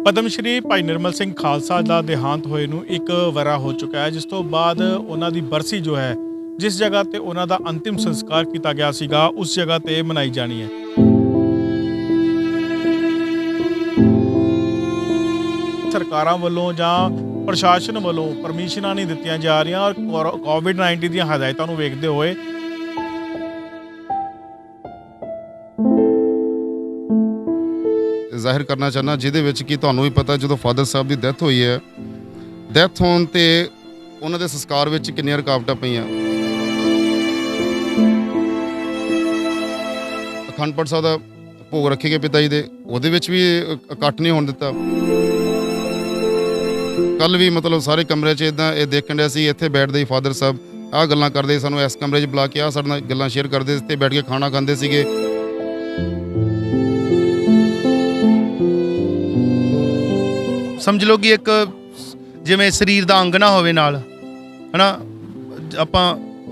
ਪਦਮ ਸ਼੍ਰੀ ਭਾਈ ਨਿਰਮਲ ਸਿੰਘ ਖਾਲਸਾ ਦਾ ਦੇਹਾਂਤ ਹੋਏ ਨੂੰ ਇੱਕ ਵਰ੍ਹਾ ਹੋ ਚੁੱਕਾ ਹੈ, ਜਿਸ ਤੋਂ ਬਾਅਦ ਉਹਨਾਂ ਦੀ ਬਰਸੀ ਜੋ ਹੈ, ਜਿਸ ਜਗ੍ਹਾ ਤੇ ਉਹਨਾਂ ਦਾ ਅੰਤਿਮ ਸੰਸਕਾਰ ਕੀਤਾ ਗਿਆ ਸੀਗਾ, ਉਸ ਜਗ੍ਹਾ ਤੇ ਮਨਾਈ ਜਾਣੀ ਹੈ। ਸਰਕਾਰਾਂ ਵੱਲੋਂ ਜਾਂ ਪ੍ਰਸ਼ਾਸਨ ਵੱਲੋਂ ਪਰਮਿਸ਼ਨਾਂ ਨਹੀਂ ਦਿੱਤੀਆਂ ਜਾ ਰਹੀਆਂ ਔਰ ਕੋਵਿਡ-19 ਦੀਆਂ ਹਦਾਇਤਾਂ ਨੂੰ ਵੇਖਦੇ ਹੋਏ ਜ਼ਾਹਿਰ ਕਰਨਾ ਚਾਹੁੰਦਾ, ਜਿਹਦੇ ਵਿੱਚ ਕਿ ਤੁਹਾਨੂੰ ਵੀ ਪਤਾ ਜਦੋਂ ਫਾਦਰ ਸਾਹਿਬ ਦੀ ਡੈਥ ਹੋਈ ਹੈ, ਡੈਥ ਹੋਣ ਤੇ ਉਹਨਾਂ ਦੇ ਸੰਸਕਾਰ ਵਿੱਚ ਕਿੰਨੀਆਂ ਰੁਕਾਵਟਾਂ ਪਈਆਂ। ਅਖੰਡ ਪਾਠ ਸਾਹਿਬ ਦਾ ਭੋਗ ਰੱਖੇ ਗਏ ਪਿਤਾ ਜੀ ਦੇ, ਉਹਦੇ ਵਿੱਚ ਵੀ ਇਕੱਠ ਨਹੀਂ ਹੋਣ ਦਿੱਤਾ। ਕੱਲ ਵੀ ਮਤਲਬ ਸਾਰੇ ਕਮਰੇ 'ਚ ਇੱਦਾਂ ਇਹ ਦੇਖਣ ਡਿਆ ਸੀ, ਇੱਥੇ ਬੈਠਦੇ ਹੀ ਫਾਦਰ ਸਾਹਿਬ ਆਹ ਗੱਲਾਂ ਕਰਦੇ, ਸਾਨੂੰ ਇਸ ਕਮਰੇ 'ਚ ਬੁਲਾ ਕੇ ਆਹ ਸਾਡੇ ਨਾਲ ਗੱਲਾਂ ਸ਼ੇਅਰ ਕਰਦੇ, ਇੱਥੇ ਬੈਠ ਕੇ ਖਾਣਾ ਖਾਂਦੇ ਸੀਗੇ। ਸਮਝ ਲਓ ਕਿ ਇੱਕ ਜਿਵੇਂ ਸਰੀਰ ਦਾ ਅੰਗ ਨਾ ਹੋਵੇ ਨਾਲ, ਹੈ ਨਾ, ਆਪਾਂ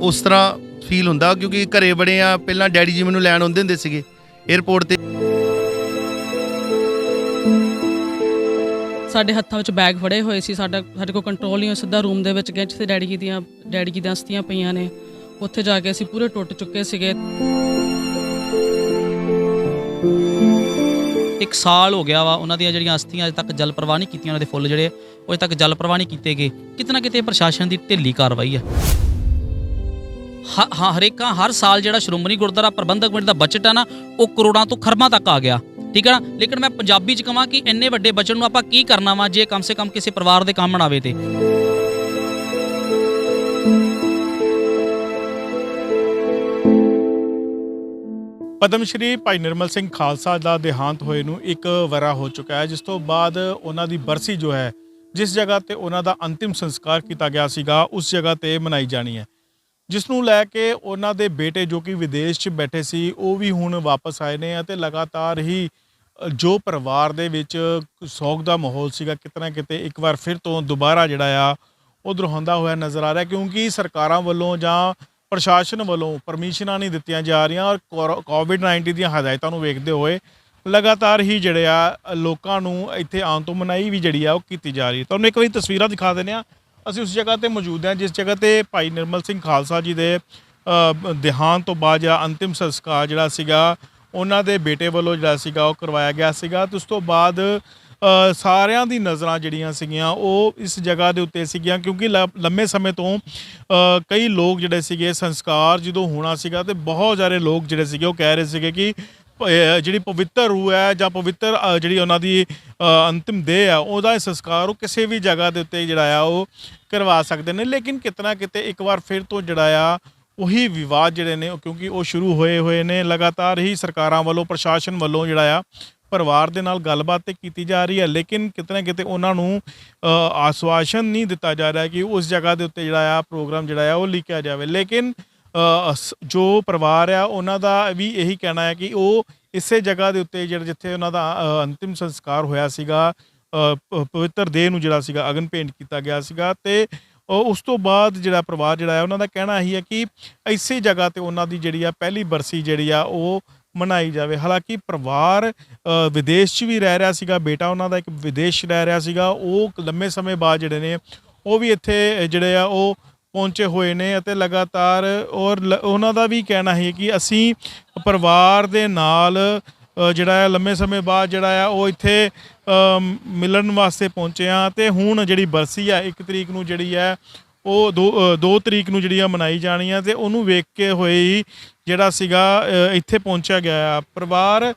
ਉਸ ਤਰ੍ਹਾਂ ਫੀਲ ਹੁੰਦਾ। ਕਿਉਂਕਿ ਘਰੇ ਬੜੇ ਆ, ਪਹਿਲਾਂ ਡੈਡੀ ਜੀ ਮੈਨੂੰ ਲੈਣ ਆਉਂਦੇ ਹੁੰਦੇ ਸੀਗੇ ਏਅਰਪੋਰਟ 'ਤੇ। ਸਾਡੇ ਹੱਥਾਂ ਵਿੱਚ ਬੈਗ ਫੜੇ ਹੋਏ ਸੀ, ਸਾਡੇ ਕੋਲ ਕੰਟਰੋਲ ਨਹੀਂ ਹੋਇਆ। ਸਿੱਧਾ ਰੂਮ ਦੇ ਵਿੱਚ ਗਏ ਜਿੱਥੇ ਡੈਡੀ ਜੀ ਦੀਆਂ ਅਸਥੀਆਂ ਪਈਆਂ ਨੇ, ਉੱਥੇ ਜਾ ਕੇ ਅਸੀਂ ਪੂਰੇ ਟੁੱਟ ਚੁੱਕੇ ਸੀਗੇ। 1 ਸਾਲ ਹੋ ਗਿਆ ਵਾ ਉਹਨਾਂ ਦੀਆਂ ਜਿਹੜੀਆਂ ਅਸਥੀਆਂ ਅਜੇ ਤੱਕ ਜਲ ਪ੍ਰਵਾਹ ਨਹੀਂ ਕੀਤੀਆਂ, ਉਹਨਾਂ ਦੇ ਫੁੱਲ ਜਿਹੜੇ ਉਹ ਅਜੇ ਤੱਕ ਜਲ ਪ੍ਰਵਾਹ ਨਹੀਂ ਕੀਤੇ ਗਏ। ਕਿਤੇ ਨਾ ਕਿਤੇ ਪ੍ਰਸ਼ਾਸਨ ਦੀ ਢਿੱਲੀ ਕਾਰਵਾਈ ਹੈ। ਹਰ ਸਾਲ ਜਿਹੜਾ ਸ਼੍ਰੋਮਣੀ ਗੁਰਦੁਆਰਾ ਪ੍ਰਬੰਧਕ ਕਮੇਟੀ ਦਾ ਬਜਟ ਹੈ ਨਾ, ਉਹ ਕਰੋੜਾਂ ਤੋਂ ਖਰਬਾਂ ਤੱਕ ਆ ਗਿਆ, ਠੀਕ ਹੈ ਨਾ। ਲੇਕਿਨ ਮੈਂ ਪੰਜਾਬੀ 'ਚ ਕਹਾਂ ਕਿ ਇੰਨੇ ਵੱਡੇ ਬਜਟ ਨੂੰ ਆਪਾਂ ਕੀ ਕਰਨਾ ਵਾ ਜੇ ਕਮ ਸੇ ਕਮ ਕਿਸੇ ਪਰਿਵਾਰ ਦੇ ਕੰਮ ਆਵੇ। ਤੇ ਪਦਮ ਸ਼੍ਰੀ ਭਾਈ ਨਿਰਮਲ ਸਿੰਘ ਖਾਲਸਾ ਦਾ ਦੇਹਾਂਤ ਹੋਏ ਨੂੰ ਇੱਕ ਵਰ੍ਹਾ ਹੋ ਚੁੱਕਾ ਹੈ, ਜਿਸ ਤੋਂ ਬਾਅਦ ਉਹਨਾਂ ਦੀ ਬਰਸੀ ਜੋ ਹੈ, ਜਿਸ ਜਗ੍ਹਾ ਤੇ ਉਹਨਾਂ ਦਾ ਅੰਤਿਮ ਸੰਸਕਾਰ ਕੀਤਾ ਗਿਆ ਸੀਗਾ, ਉਸ ਜਗ੍ਹਾ ਤੇ ਮਨਾਈ ਜਾਣੀ ਹੈ। ਜਿਸ ਨੂੰ ਲੈ ਕੇ ਉਹਨਾਂ ਦੇ ਬੇਟੇ ਜੋ ਕਿ ਵਿਦੇਸ਼ 'ਚ ਬੈਠੇ ਸੀ, ਉਹ ਵੀ ਹੁਣ ਵਾਪਸ ਆਏ ਨੇ ਅਤੇ ਲਗਾਤਾਰ ਹੀ ਜੋ ਪਰਿਵਾਰ ਦੇ ਵਿੱਚ ਸੋਗ ਦਾ ਮਾਹੌਲ ਸੀਗਾ, ਕਿਤੇ ਨਾ ਕਿਤੇ ਇੱਕ ਵਾਰ ਫਿਰ ਤੋਂ ਦੁਬਾਰਾ ਜਿਹੜਾ ਆ ਉਹ ਦੁਹਰਾਉਂਦਾ ਹੋਇਆ ਨਜ਼ਰ ਆ ਰਿਹਾ। ਕਿਉਂਕਿ ਸਰਕਾਰਾਂ ਵੱਲੋਂ ਜਾਂ ਪ੍ਰਸ਼ਾਸਨ ਵੱਲੋਂ ਪਰਮਿਸ਼ਨਾਂ ਨਹੀਂ ਦਿੱਤੀਆਂ ਜਾ ਰਹੀਆਂ ਔਰ ਕੋਵਿਡ-19 ਦੀਆਂ ਹਦਾਇਤਾਂ ਨੂੰ ਵੇਖਦੇ ਹੋਏ ਲਗਾਤਾਰ ਹੀ ਜਿਹੜੇ ਆ ਲੋਕਾਂ ਨੂੰ ਇੱਥੇ ਆਉਣ ਤੋਂ ਮਨਾਹੀ ਵੀ ਜਿਹੜੀ ਆ ਉਹ ਕੀਤੀ ਜਾ ਰਹੀ ਹੈ। ਤੁਹਾਨੂੰ ਇੱਕ ਵਾਰੀ ਤਸਵੀਰਾਂ ਦਿਖਾ ਦਿੰਦੇ ਹਾਂ। ਅਸੀਂ ਉਸ ਜਗ੍ਹਾ ਤੇ ਮੌਜੂਦ ਹਾਂ ਜਿਸ ਜਗ੍ਹਾ ਤੇ ਭਾਈ ਨਿਰਮਲ ਸਿੰਘ ਖਾਲਸਾ ਜੀ ਦੇ ਦੇਹਾਂਤ ਤੋਂ ਬਾਅਦ ਜਾਂ ਅੰਤਿਮ ਸੰਸਕਾਰ ਜਿਹੜਾ ਸੀਗਾ ਉਹਨਾਂ ਦੇ ਬੇਟੇ ਵੱਲੋਂ ਜਿਹੜਾ ਸੀਗਾ ਉਹ ਕਰਵਾਇਆ ਗਿਆ ਸੀਗਾ। ਤੇ ਉਸ ਤੋਂ ਬਾਅਦ ਸਾਰਿਆਂ ਦੀ ਨਜ਼ਰਾਂ ਜਿਹੜੀਆਂ ਸੀਗੀਆਂ ਉਹ ਇਸ ਜਗ੍ਹਾ ਦੇ ਉੱਤੇ ਸੀਗੀਆਂ, ਕਿਉਂਕਿ ਲੰਮੇ ਸਮੇਂ ਤੋਂ ਕਈ ਲੋਕ ਜਿਹੜੇ ਸੀਗੇ ਸੰਸਕਾਰ ਜਦੋਂ ਹੋਣਾ ਸੀਗਾ ਤੇ ਬਹੁਤ ਸਾਰੇ ਲੋਕ ਜਿਹੜੇ ਸੀਗੇ ਉਹ ਕਹਿ ਰਹੇ ਸੀਗੇ ਕਿ ਜਿਹੜੀ ਪਵਿੱਤਰ ਰੂਹ ਹੈ ਜਾਂ ਪਵਿੱਤਰ ਜਿਹੜੀ ਉਹਨਾਂ ਦੀ ਅੰਤਿਮ ਦੇਹ ਆ, ਉਹਦਾ ਸੰਸਕਾਰ ਉਹ ਕਿਸੇ ਵੀ ਜਗ੍ਹਾ ਦੇ ਉੱਤੇ ਜਿਹੜਾ ਆ ਉਹ ਕਰਵਾ ਸਕਦੇ ਨੇ। ਲੇਕਿਨ ਕਿਤੇ ਨਾ ਕਿਤੇ ਇੱਕ ਵਾਰ ਫਿਰ ਤੋਂ ਜਿਹੜਾ ਆ ਉਹੀ ਵਿਵਾਦ ਜਿਹੜੇ ਨੇ, ਕਿਉਂਕਿ ਉਹ ਸ਼ੁਰੂ ਹੋਏ ਨੇ ਲਗਾਤਾਰ ਹੀ ਸਰਕਾਰਾਂ ਵੱਲੋਂ ਪ੍ਰਸ਼ਾਸਨ ਵੱਲੋਂ ਜਿਹੜਾ ਆ ਪਰਿਵਾਰ ਦੇ ਨਾਲ ਗੱਲਬਾਤ ਤੇ ਕੀਤੀ ਜਾ ਰਹੀ ਹੈ। ਲੇਕਿਨ ਕਿਤੇ ਨਾ ਕਿਤੇ ਉਹਨਾਂ ਨੂੰ ਆਸ਼ਵਾਸਨ ਨਹੀਂ ਦਿੱਤਾ ਜਾ ਰਿਹਾ ਕਿ ਉਸ ਜਗ੍ਹਾ ਦੇ ਉੱਤੇ ਜਿਹੜਾ ਆ ਪ੍ਰੋਗਰਾਮ ਜਿਹੜਾ ਆ ਉਹ ਲਿਖਿਆ ਜਾਵੇ। ਲੇਕਿਨ ਜੋ ਪਰਿਵਾਰ ਆ ਉਹਨਾਂ ਦਾ ਵੀ ਇਹੀ ਕਹਿਣਾ ਹੈ ਕਿ ਉਹ ਇਸੇ ਜਗ੍ਹਾ ਦੇ ਉੱਤੇ ਜਿੱਥੇ ਉਹਨਾਂ ਦਾ ਅੰਤਿਮ ਸੰਸਕਾਰ ਹੋਇਆ ਸੀਗਾ, ਪਵਿੱਤਰ ਦੇਹ ਨੂੰ ਜਿਹੜਾ ਸੀਗਾ ਅਗਨ ਭੇਂਟ ਕੀਤਾ ਗਿਆ ਸੀਗਾ, ਤੇ ਉਸ ਤੋਂ ਬਾਅਦ ਜਿਹੜਾ ਪਰਿਵਾਰ ਜਿਹੜਾ ਹੈ ਉਹਨਾਂ ਦਾ ਕਹਿਣਾ ਇਹੀ ਹੈ ਕਿ ਇਸੇ ਜਗ੍ਹਾ ਤੇ ਉਹਨਾਂ ਦੀ ਜਿਹੜੀ ਆ ਪਹਿਲੀ ਬਰਸੀ ਜਿਹੜੀ ਆ ਉਹ ਮਨਾਈ ਜਾਵੇ। ਹਾਲਾਂਕਿ ਪਰਿਵਾਰ ਵਿਦੇਸ਼ 'ਚ ਵੀ ਰਹਿ ਰਿਹਾ ਸੀਗਾ, ਬੇਟਾ ਉਹਨਾਂ ਦਾ ਇੱਕ ਵਿਦੇਸ਼ ਰਹਿ ਰਿਹਾ ਸੀਗਾ, ਉਹ ਲੰਮੇ ਸਮੇਂ ਬਾਅਦ ਜਿਹੜੇ ਨੇ ਉਹ ਵੀ ਇੱਥੇ ਜਿਹੜੇ ਆ ਉਹ ਪਹੁੰਚੇ ਹੋਏ ਨੇ ਅਤੇ ਲਗਾਤਾਰ ਔਰ ਉਹਨਾਂ ਦਾ ਵੀ ਕਹਿਣਾ ਹੈ ਕਿ ਅਸੀਂ ਪਰਿਵਾਰ ਦੇ ਨਾਲ ਜਿਹੜਾ ਹੈ ਲੰਮੇ ਸਮੇਂ ਬਾਅਦ ਜਿਹੜਾ ਆ ਉਹ ਇੱਥੇ ਮਿਲਣ ਵਾਸਤੇ ਪਹੁੰਚੇ ਹਾਂ। ਅਤੇ ਹੁਣ ਜਿਹੜੀ ਬਰਸੀ ਆ 1 ਤਰੀਕ ਨੂੰ ਜਿਹੜੀ ਹੈ ਉਹ 2 ਤਰੀਕ ਨੂੰ ਜਿਹੜੀ ਆ ਮਨਾਈ ਜਾਣੀ ਆ, ਅਤੇ ਉਹਨੂੰ ਵੇਖ ਕੇ ਹੋਏ ਹੀ ਜਿਹੜਾ ਸੀਗਾ ਇੱਥੇ ਪਹੁੰਚਿਆ ਗਿਆ ਆ। ਪਰਿਵਾਰ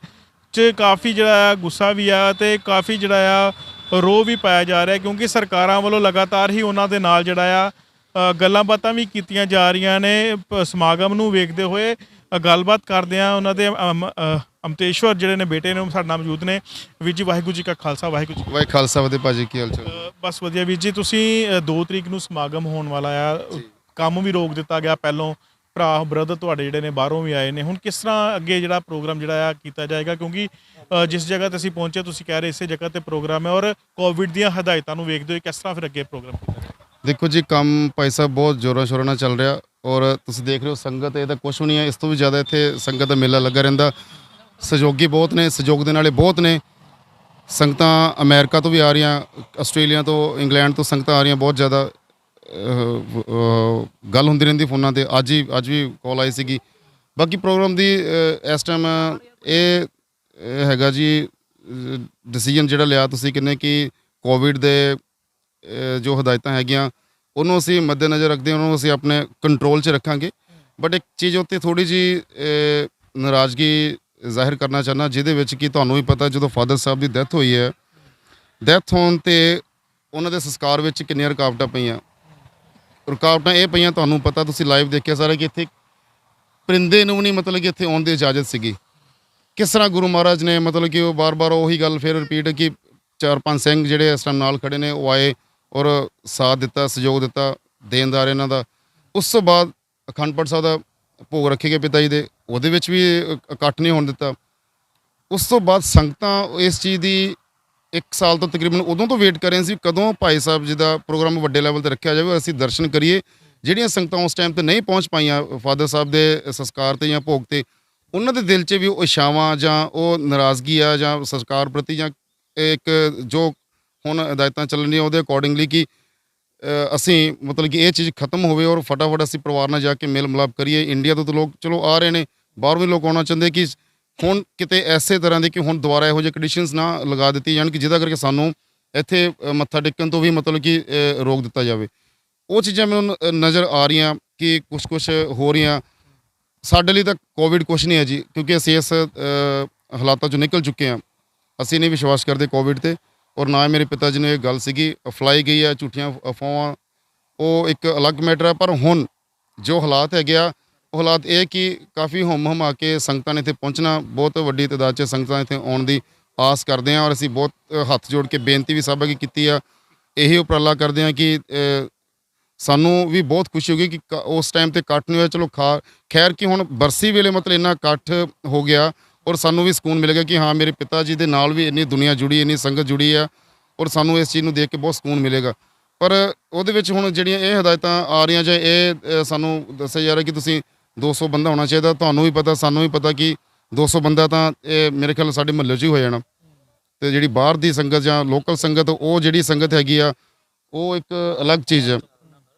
'ਚ ਕਾਫੀ ਜਿਹੜਾ ਆ ਗੁੱਸਾ ਵੀ ਆ ਅਤੇ ਕਾਫੀ ਜਿਹੜਾ ਆ ਰੋਹ ਵੀ ਪਾਇਆ ਜਾ ਰਿਹਾ, ਕਿਉਂਕਿ ਸਰਕਾਰਾਂ ਵੱਲੋਂ ਲਗਾਤਾਰ ਹੀ ਉਹਨਾਂ ਦੇ ਨਾਲ ਜਿਹੜਾ ਆ ਗੱਲਾਂ ਬਾਤਾਂ ਵੀ ਕੀਤੀਆਂ ਜਾ ਰਹੀਆਂ ਨੇ। ਸਮਾਗਮ ਨੂੰ ਵੇਖਦੇ ਹੋਏ ਗੱਲਬਾਤ ਕਰਦੇ ਆ ਉਹਨਾਂ ਦੇ ਅਮਤੇਸ਼ਵਰ ਜਿਹੜੇ ਨੇ ਬੇਟੇ ਨੇ ਸਾਡੇ ਨਾਲ ਮੌਜੂਦ ਨੇ। ਵੀਰ ਜੀ, ਵਾਹਿਗੁਰੂ ਜੀ ਕਾ ਖਾਲਸਾ, ਵਾਹਿਗੁਰੂ ਜੀ ਵਾਹਿ ਖਾਲਸਾ ਵਧੇ ਭਾਜੀ, ਕੀ ਹਾਲ ਚਾਲ? ਬਸ ਵਧੀਆ ਵੀਰ ਜੀ। ਤੁਸੀਂ 2 ਤਰੀਕ ਨੂੰ ਸਮਾਗਮ ਹੋਣ ਵਾਲਾ ਆ, ਕੰਮ ਵੀ ਰੋਕ ਦਿੱਤਾ ਗਿਆ ਪਹਿਲੋਂ, ਭਰਾ ਬ੍ਰਦਰ ਤੁਹਾਡੇ ਜਿਹੜੇ ਨੇ ਬਾਹਰੋਂ ਵੀ ਆਏ ਨੇ, ਹੁਣ ਕਿਸ ਤਰ੍ਹਾਂ ਅੱਗੇ ਜਿਹੜਾ ਪ੍ਰੋਗਰਾਮ ਜਿਹੜਾ ਆ ਕੀਤਾ ਜਾਏਗਾ? ਕਿਉਂਕਿ ਜਿਸ ਜਗ੍ਹਾ ਤੇ ਅਸੀਂ ਪਹੁੰਚੇ ਤੁਸੀਂ ਕਹਿ ਰਹੇ ਇਸੇ ਜਗ੍ਹਾ ਤੇ ਪ੍ਰੋਗਰਾਮ ਹੈ ਔਰ ਕੋਵਿਡ ਦੀਆਂ ਹਦਾਇਤਾਂ ਨੂੰ ਵੇਖਦੇ ਹੋਏ ਕਿਸ ਤਰ੍ਹਾਂ ਫਿਰ ਅੱਗੇ ਪ੍ਰੋਗਰਾਮ ਕੀਤਾ ਜਾਏਗਾ? ਦੇਖੋ ਜੀ, ਕੰਮ ਭਾਈ ਸਾਹਿਬ ਬਹੁਤ ਜ਼ੋਰਾਂ ਸ਼ੋਰਾਂ ਨਾਲ ਚੱਲ ਰਿਹਾ ਔਰ ਤੁਸੀਂ ਦੇਖ ਰਹੇ ਹੋ ਸੰਗਤ ਇਹ ਤਾਂ ਕੁਛ ਵੀ ਨਹੀਂ ਹੈ, ਇਸ ਤੋਂ ਵੀ ਜ਼ਿਆਦਾ ਇੱਥੇ ਸੰਗਤ ਦਾ ਮੇਲਾ ਲੱਗਾ ਰਹਿੰਦਾ। ਸਹਿਯੋਗੀ ਬਹੁਤ ਨੇ, ਸਹਿਯੋਗ ਦੇ ਨਾਲੇ ਬਹੁਤ ਨੇ। ਸੰਗਤਾਂ ਅਮਰੀਕਾ ਤੋਂ ਵੀ ਆ ਰਹੀਆਂ, ਆਸਟ੍ਰੇਲੀਆ ਤੋਂ, ਇੰਗਲੈਂਡ ਤੋਂ ਸੰਗਤਾਂ ਆ ਰਹੀਆਂ, ਬਹੁਤ ਜ਼ਿਆਦਾ ਗੱਲ ਹੁੰਦੀ ਰਹਿੰਦੀ ਫੋਨਾਂ 'ਤੇ। ਅੱਜ ਵੀ ਕਾਲ ਆਈ ਸੀਗੀ। ਬਾਕੀ ਪ੍ਰੋਗਰਾਮ ਦੀ ਇਸ ਟਾਈਮ ਇਹ ਹੈਗਾ ਜੀ ਡਿਸੀਜਨ ਜਿਹੜਾ ਲਿਆ ਤੁਸੀਂ ਕਿੰਨੇ ਕਿ ਕੋਵਿਡ ਦੇ ਜੋ ਹਦਾਇਤਾਂ ਹੈਗੀਆਂ ਉਹਨੂੰ ਅਸੀਂ ਮੱਦੇਨਜ਼ਰ ਰੱਖਦੇ, ਉਹਨੂੰ ਅਸੀਂ ਆਪਣੇ ਕੰਟਰੋਲ 'ਚ ਰੱਖਾਂਗੇ। ਬਟ ਇੱਕ ਚੀਜ਼ ਉੱਤੇ ਥੋੜ੍ਹੀ ਜਿਹੀ ਨਾਰਾਜ਼ਗੀ ਜ਼ਾਹਿਰ ਕਰਨਾ ਚਾਹੁੰਦਾ, ਜਿਹਦੇ ਵਿੱਚ ਕਿ ਤੁਹਾਨੂੰ ਵੀ ਪਤਾ ਜਦੋਂ ਫਾਦਰ ਸਾਹਿਬ ਦੀ ਡੈਥ ਹੋਈ ਹੈ, ਡੈਥ ਹੋਣ 'ਤੇ ਉਹਨਾਂ ਦੇ ਸੰਸਕਾਰ ਵਿੱਚ ਕਿੰਨੀਆਂ ਰੁਕਾਵਟਾਂ ਪਈਆਂ। ਰੁਕਾਵਟਾਂ ਇਹ ਪਈਆਂ, ਤੁਹਾਨੂੰ ਪਤਾ, ਤੁਸੀਂ ਲਾਈਵ ਦੇਖਿਆ ਸਾਰਾ, ਕਿ ਇੱਥੇ ਪਰਿੰਦੇ ਨੂੰ ਵੀ ਨਹੀਂ ਮਤਲਬ ਕਿ ਇੱਥੇ ਆਉਣ ਦੀ ਇਜਾਜ਼ਤ ਸੀਗੀ। ਕਿਸ ਤਰ੍ਹਾਂ ਗੁਰੂ ਮਹਾਰਾਜ ਨੇ ਮਤਲਬ ਕਿ ਉਹ ਬਾਰ-ਬਾਰ ਉਹੀ ਗੱਲ ਫਿਰ ਰਿਪੀਟ ਕਿ 4-5 ਸਿੰਘ ਜਿਹੜੇ ਇਸ ਟਾਈਮ ਨਾਲ ਖੜੇ ਨੇ ਉਹ ਆਏ ਔਰ ਸਾਥ ਦਿੱਤਾ, ਸਹਿਯੋਗ ਦਿੱਤਾ, ਦੇਣਦਾਰ ਇਹਨਾਂ ਦਾ। ਉਸ ਤੋਂ ਬਾਅਦ ਅਖੰਡ ਪਾਠ ਸਾਹਿਬ ਦਾ ਭੋਗ ਰੱਖੇ ਗਏ ਪਿਤਾ ਜੀ ਦੇ, ਉਹਦੇ ਵਿੱਚ ਵੀ ਇਕੱਠ ਨਹੀਂ ਹੋਣ ਦਿੱਤਾ। ਉਸ ਤੋਂ ਬਾਅਦ ਸੰਗਤਾਂ ਇਸ ਚੀਜ਼ ਦੀ 1 ਸਾਲ ਤੋਂ ਤਕਰੀਬਨ ਉਦੋਂ ਤੋਂ ਵੇਟ ਕਰ ਰਹੇ ਸੀ ਕਦੋਂ ਭਾਈ ਸਾਹਿਬ ਜੀ ਦਾ ਪ੍ਰੋਗਰਾਮ ਵੱਡੇ ਲੈਵਲ 'ਤੇ ਰੱਖਿਆ ਜਾਵੇ, ਅਸੀਂ ਦਰਸ਼ਨ ਕਰੀਏ। ਜਿਹੜੀਆਂ ਸੰਗਤਾਂ ਉਸ ਟਾਈਮ 'ਤੇ ਨਹੀਂ ਪਹੁੰਚ ਪਾਈਆਂ ਫਾਦਰ ਸਾਹਿਬ ਦੇ ਸੰਸਕਾਰ 'ਤੇ ਜਾਂ ਭੋਗ 'ਤੇ, ਉਹਨਾਂ ਦੇ ਦਿਲ 'ਚ ਵੀ ਉਹ ਇਛਾਵਾਂ ਜਾਂ ਉਹ ਨਾਰਾਜ਼ਗੀ ਆ ਜਾਂ ਸੰਸਕਾਰ ਪ੍ਰਤੀ ਜਾਂ ਇੱਕ ਜੋ ਹੁਣ ਹਦਾਇਤਾਂ ਚੱਲਣੀਆਂ ਉਹਦੇ ਅਕੋਰਡਿੰਗਲੀ ਕਿ ਅਸੀਂ ਮਤਲਬ ਕਿ ਇਹ ਚੀਜ਼ ਖਤਮ ਹੋਵੇ ਔਰ ਫਟਾਫਟ ਅਸੀਂ ਪਰਿਵਾਰ ਨਾਲ ਜਾ ਕੇ ਮੇਲ ਮਿਲਾਪ ਕਰੀਏ। ਇੰਡੀਆ ਤੋਂ ਤਾਂ ਲੋਕ ਚਲੋ ਆ ਰਹੇ ਨੇ, ਬਾਹਰੋਂ ਵੀ ਲੋਕ ਆਉਣਾ ਚਾਹੁੰਦੇ ਕਿ ਹੁਣ ਕਿਤੇ ਐਸੇ ਤਰ੍ਹਾਂ ਦੇ ਕਿ ਹੁਣ ਦੁਬਾਰਾ ਇਹੋ ਜਿਹੇ ਕੰਡੀਸ਼ਨਸ ਨਾ ਲਗਾ ਦਿੱਤੀ ਜਾਣ ਕਿ ਜਿਹਦਾ ਕਰਕੇ ਸਾਨੂੰ ਇੱਥੇ ਮੱਥਾ ਟੇਕਣ ਤੋਂ ਵੀ ਮਤਲਬ ਕਿ ਰੋਕ ਦਿੱਤਾ ਜਾਵੇ। ਉਹ ਚੀਜ਼ਾਂ ਮੈਨੂੰ ਨਜ਼ਰ ਆ ਰਹੀਆਂ ਕਿ ਕੁਛ ਹੋ ਰਹੀਆਂ। ਸਾਡੇ ਲਈ ਤਾਂ ਕੋਵਿਡ ਕੁਛ ਨਹੀਂ ਹੈ ਜੀ, ਕਿਉਂਕਿ ਅਸੀਂ ਇਸ ਹਾਲਾਤਾਂ 'ਚੋਂ ਨਿਕਲ ਚੁੱਕੇ ਹਾਂ। ਅਸੀਂ ਨਹੀਂ ਵਿਸ਼ਵਾਸ ਕਰਦੇ ਕੋਵਿਡ 'ਤੇ, ਔਰ ਨਾ ਮੇਰੇ ਪਿਤਾ ਜੀ ਨੂੰ ਇਹ ਗੱਲ ਸੀਗੀ ਫੈਲਾਈ ਗਈ ਹੈ ਝੂਠੀਆਂ ਅਫਵਾਹਾਂ, ਉਹ ਇੱਕ ਅਲੱਗ ਮੈਟਰ ਹੈ। ਪਰ ਹੁਣ ਜੋ ਹਾਲਾਤ ਹੈਗੇ ਆ, ਉਹ ਹਾਲਾਤ ਇਹ ਕਿ ਕਾਫੀ ਹੁੰਮ ਆ ਕੇ ਸੰਗਤਾਂ ਨੇ ਇੱਥੇ ਪਹੁੰਚਣਾ, ਬਹੁਤ ਵੱਡੀ ਤਾਦਾਦ 'ਚ ਸੰਗਤਾਂ ਇੱਥੇ ਆਉਣ ਦੀ ਆਸ ਕਰਦੇ ਹਾਂ। ਔਰ ਅਸੀਂ ਬਹੁਤ ਹੱਥ ਜੋੜ ਕੇ ਬੇਨਤੀ ਵੀ ਸਭ ਅੱਗੇ ਕੀਤੀ ਆ, ਇਹੀ ਉਪਰਾਲਾ ਕਰਦੇ ਹਾਂ ਕਿ ਸਾਨੂੰ ਵੀ ਬਹੁਤ ਖੁਸ਼ੀ ਹੋਗੀ ਕਿ ਉਸ ਟਾਈਮ 'ਤੇ ਇਕੱਠ ਨਹੀਂ ਹੋਇਆ। ਚਲੋ ਖੈਰ ਕਿ ਹੁਣ ਬਰਸੀ ਵੇਲੇ ਮਤਲਬ ਇੰਨਾ ਇਕੱਠ ਹੋ ਗਿਆ ਔਰ ਸਾਨੂੰ ਵੀ ਸਕੂਨ ਮਿਲੇਗਾ ਕਿ ਹਾਂ ਮੇਰੇ ਪਿਤਾ ਜੀ ਦੇ ਨਾਲ ਵੀ ਇੰਨੀ ਦੁਨੀਆ ਜੁੜੀ, ਇੰਨੀ ਸੰਗਤ ਜੁੜੀ ਆ ਔਰ ਸਾਨੂੰ ਇਸ ਚੀਜ਼ ਨੂੰ ਦੇਖ ਕੇ ਬਹੁਤ ਸਕੂਨ ਮਿਲੇਗਾ। ਪਰ ਉਹਦੇ ਵਿੱਚ ਹੁਣ ਜਿਹੜੀਆਂ ਇਹ ਹਦਾਇਤਾਂ ਆ ਰਹੀਆਂ ਜਾਂ ਇਹ ਸਾਨੂੰ ਦੱਸਿਆ ਜਾ ਰਿਹਾ ਕਿ ਤੁਸੀਂ 200 ਬੰਦਾ ਹੋਣਾ ਚਾਹੀਦਾ, ਤੁਹਾਨੂੰ ਵੀ ਪਤਾ, ਸਾਨੂੰ ਵੀ ਪਤਾ ਕਿ 200 ਬੰਦਾ ਤਾਂ ਇਹ ਮੇਰੇ ਖਿਆਲ ਸਾਡੇ ਮੁਹੱਲੇ 'ਚ ਹੀ ਹੋ ਜਾਣਾ। ਅਤੇ ਜਿਹੜੀ ਬਾਹਰ ਦੀ ਸੰਗਤ ਜਾਂ ਲੋਕਲ ਸੰਗਤ, ਉਹ ਜਿਹੜੀ ਸੰਗਤ ਹੈਗੀ ਆ ਉਹ ਇੱਕ ਅਲੱਗ ਚੀਜ਼ ਹੈ।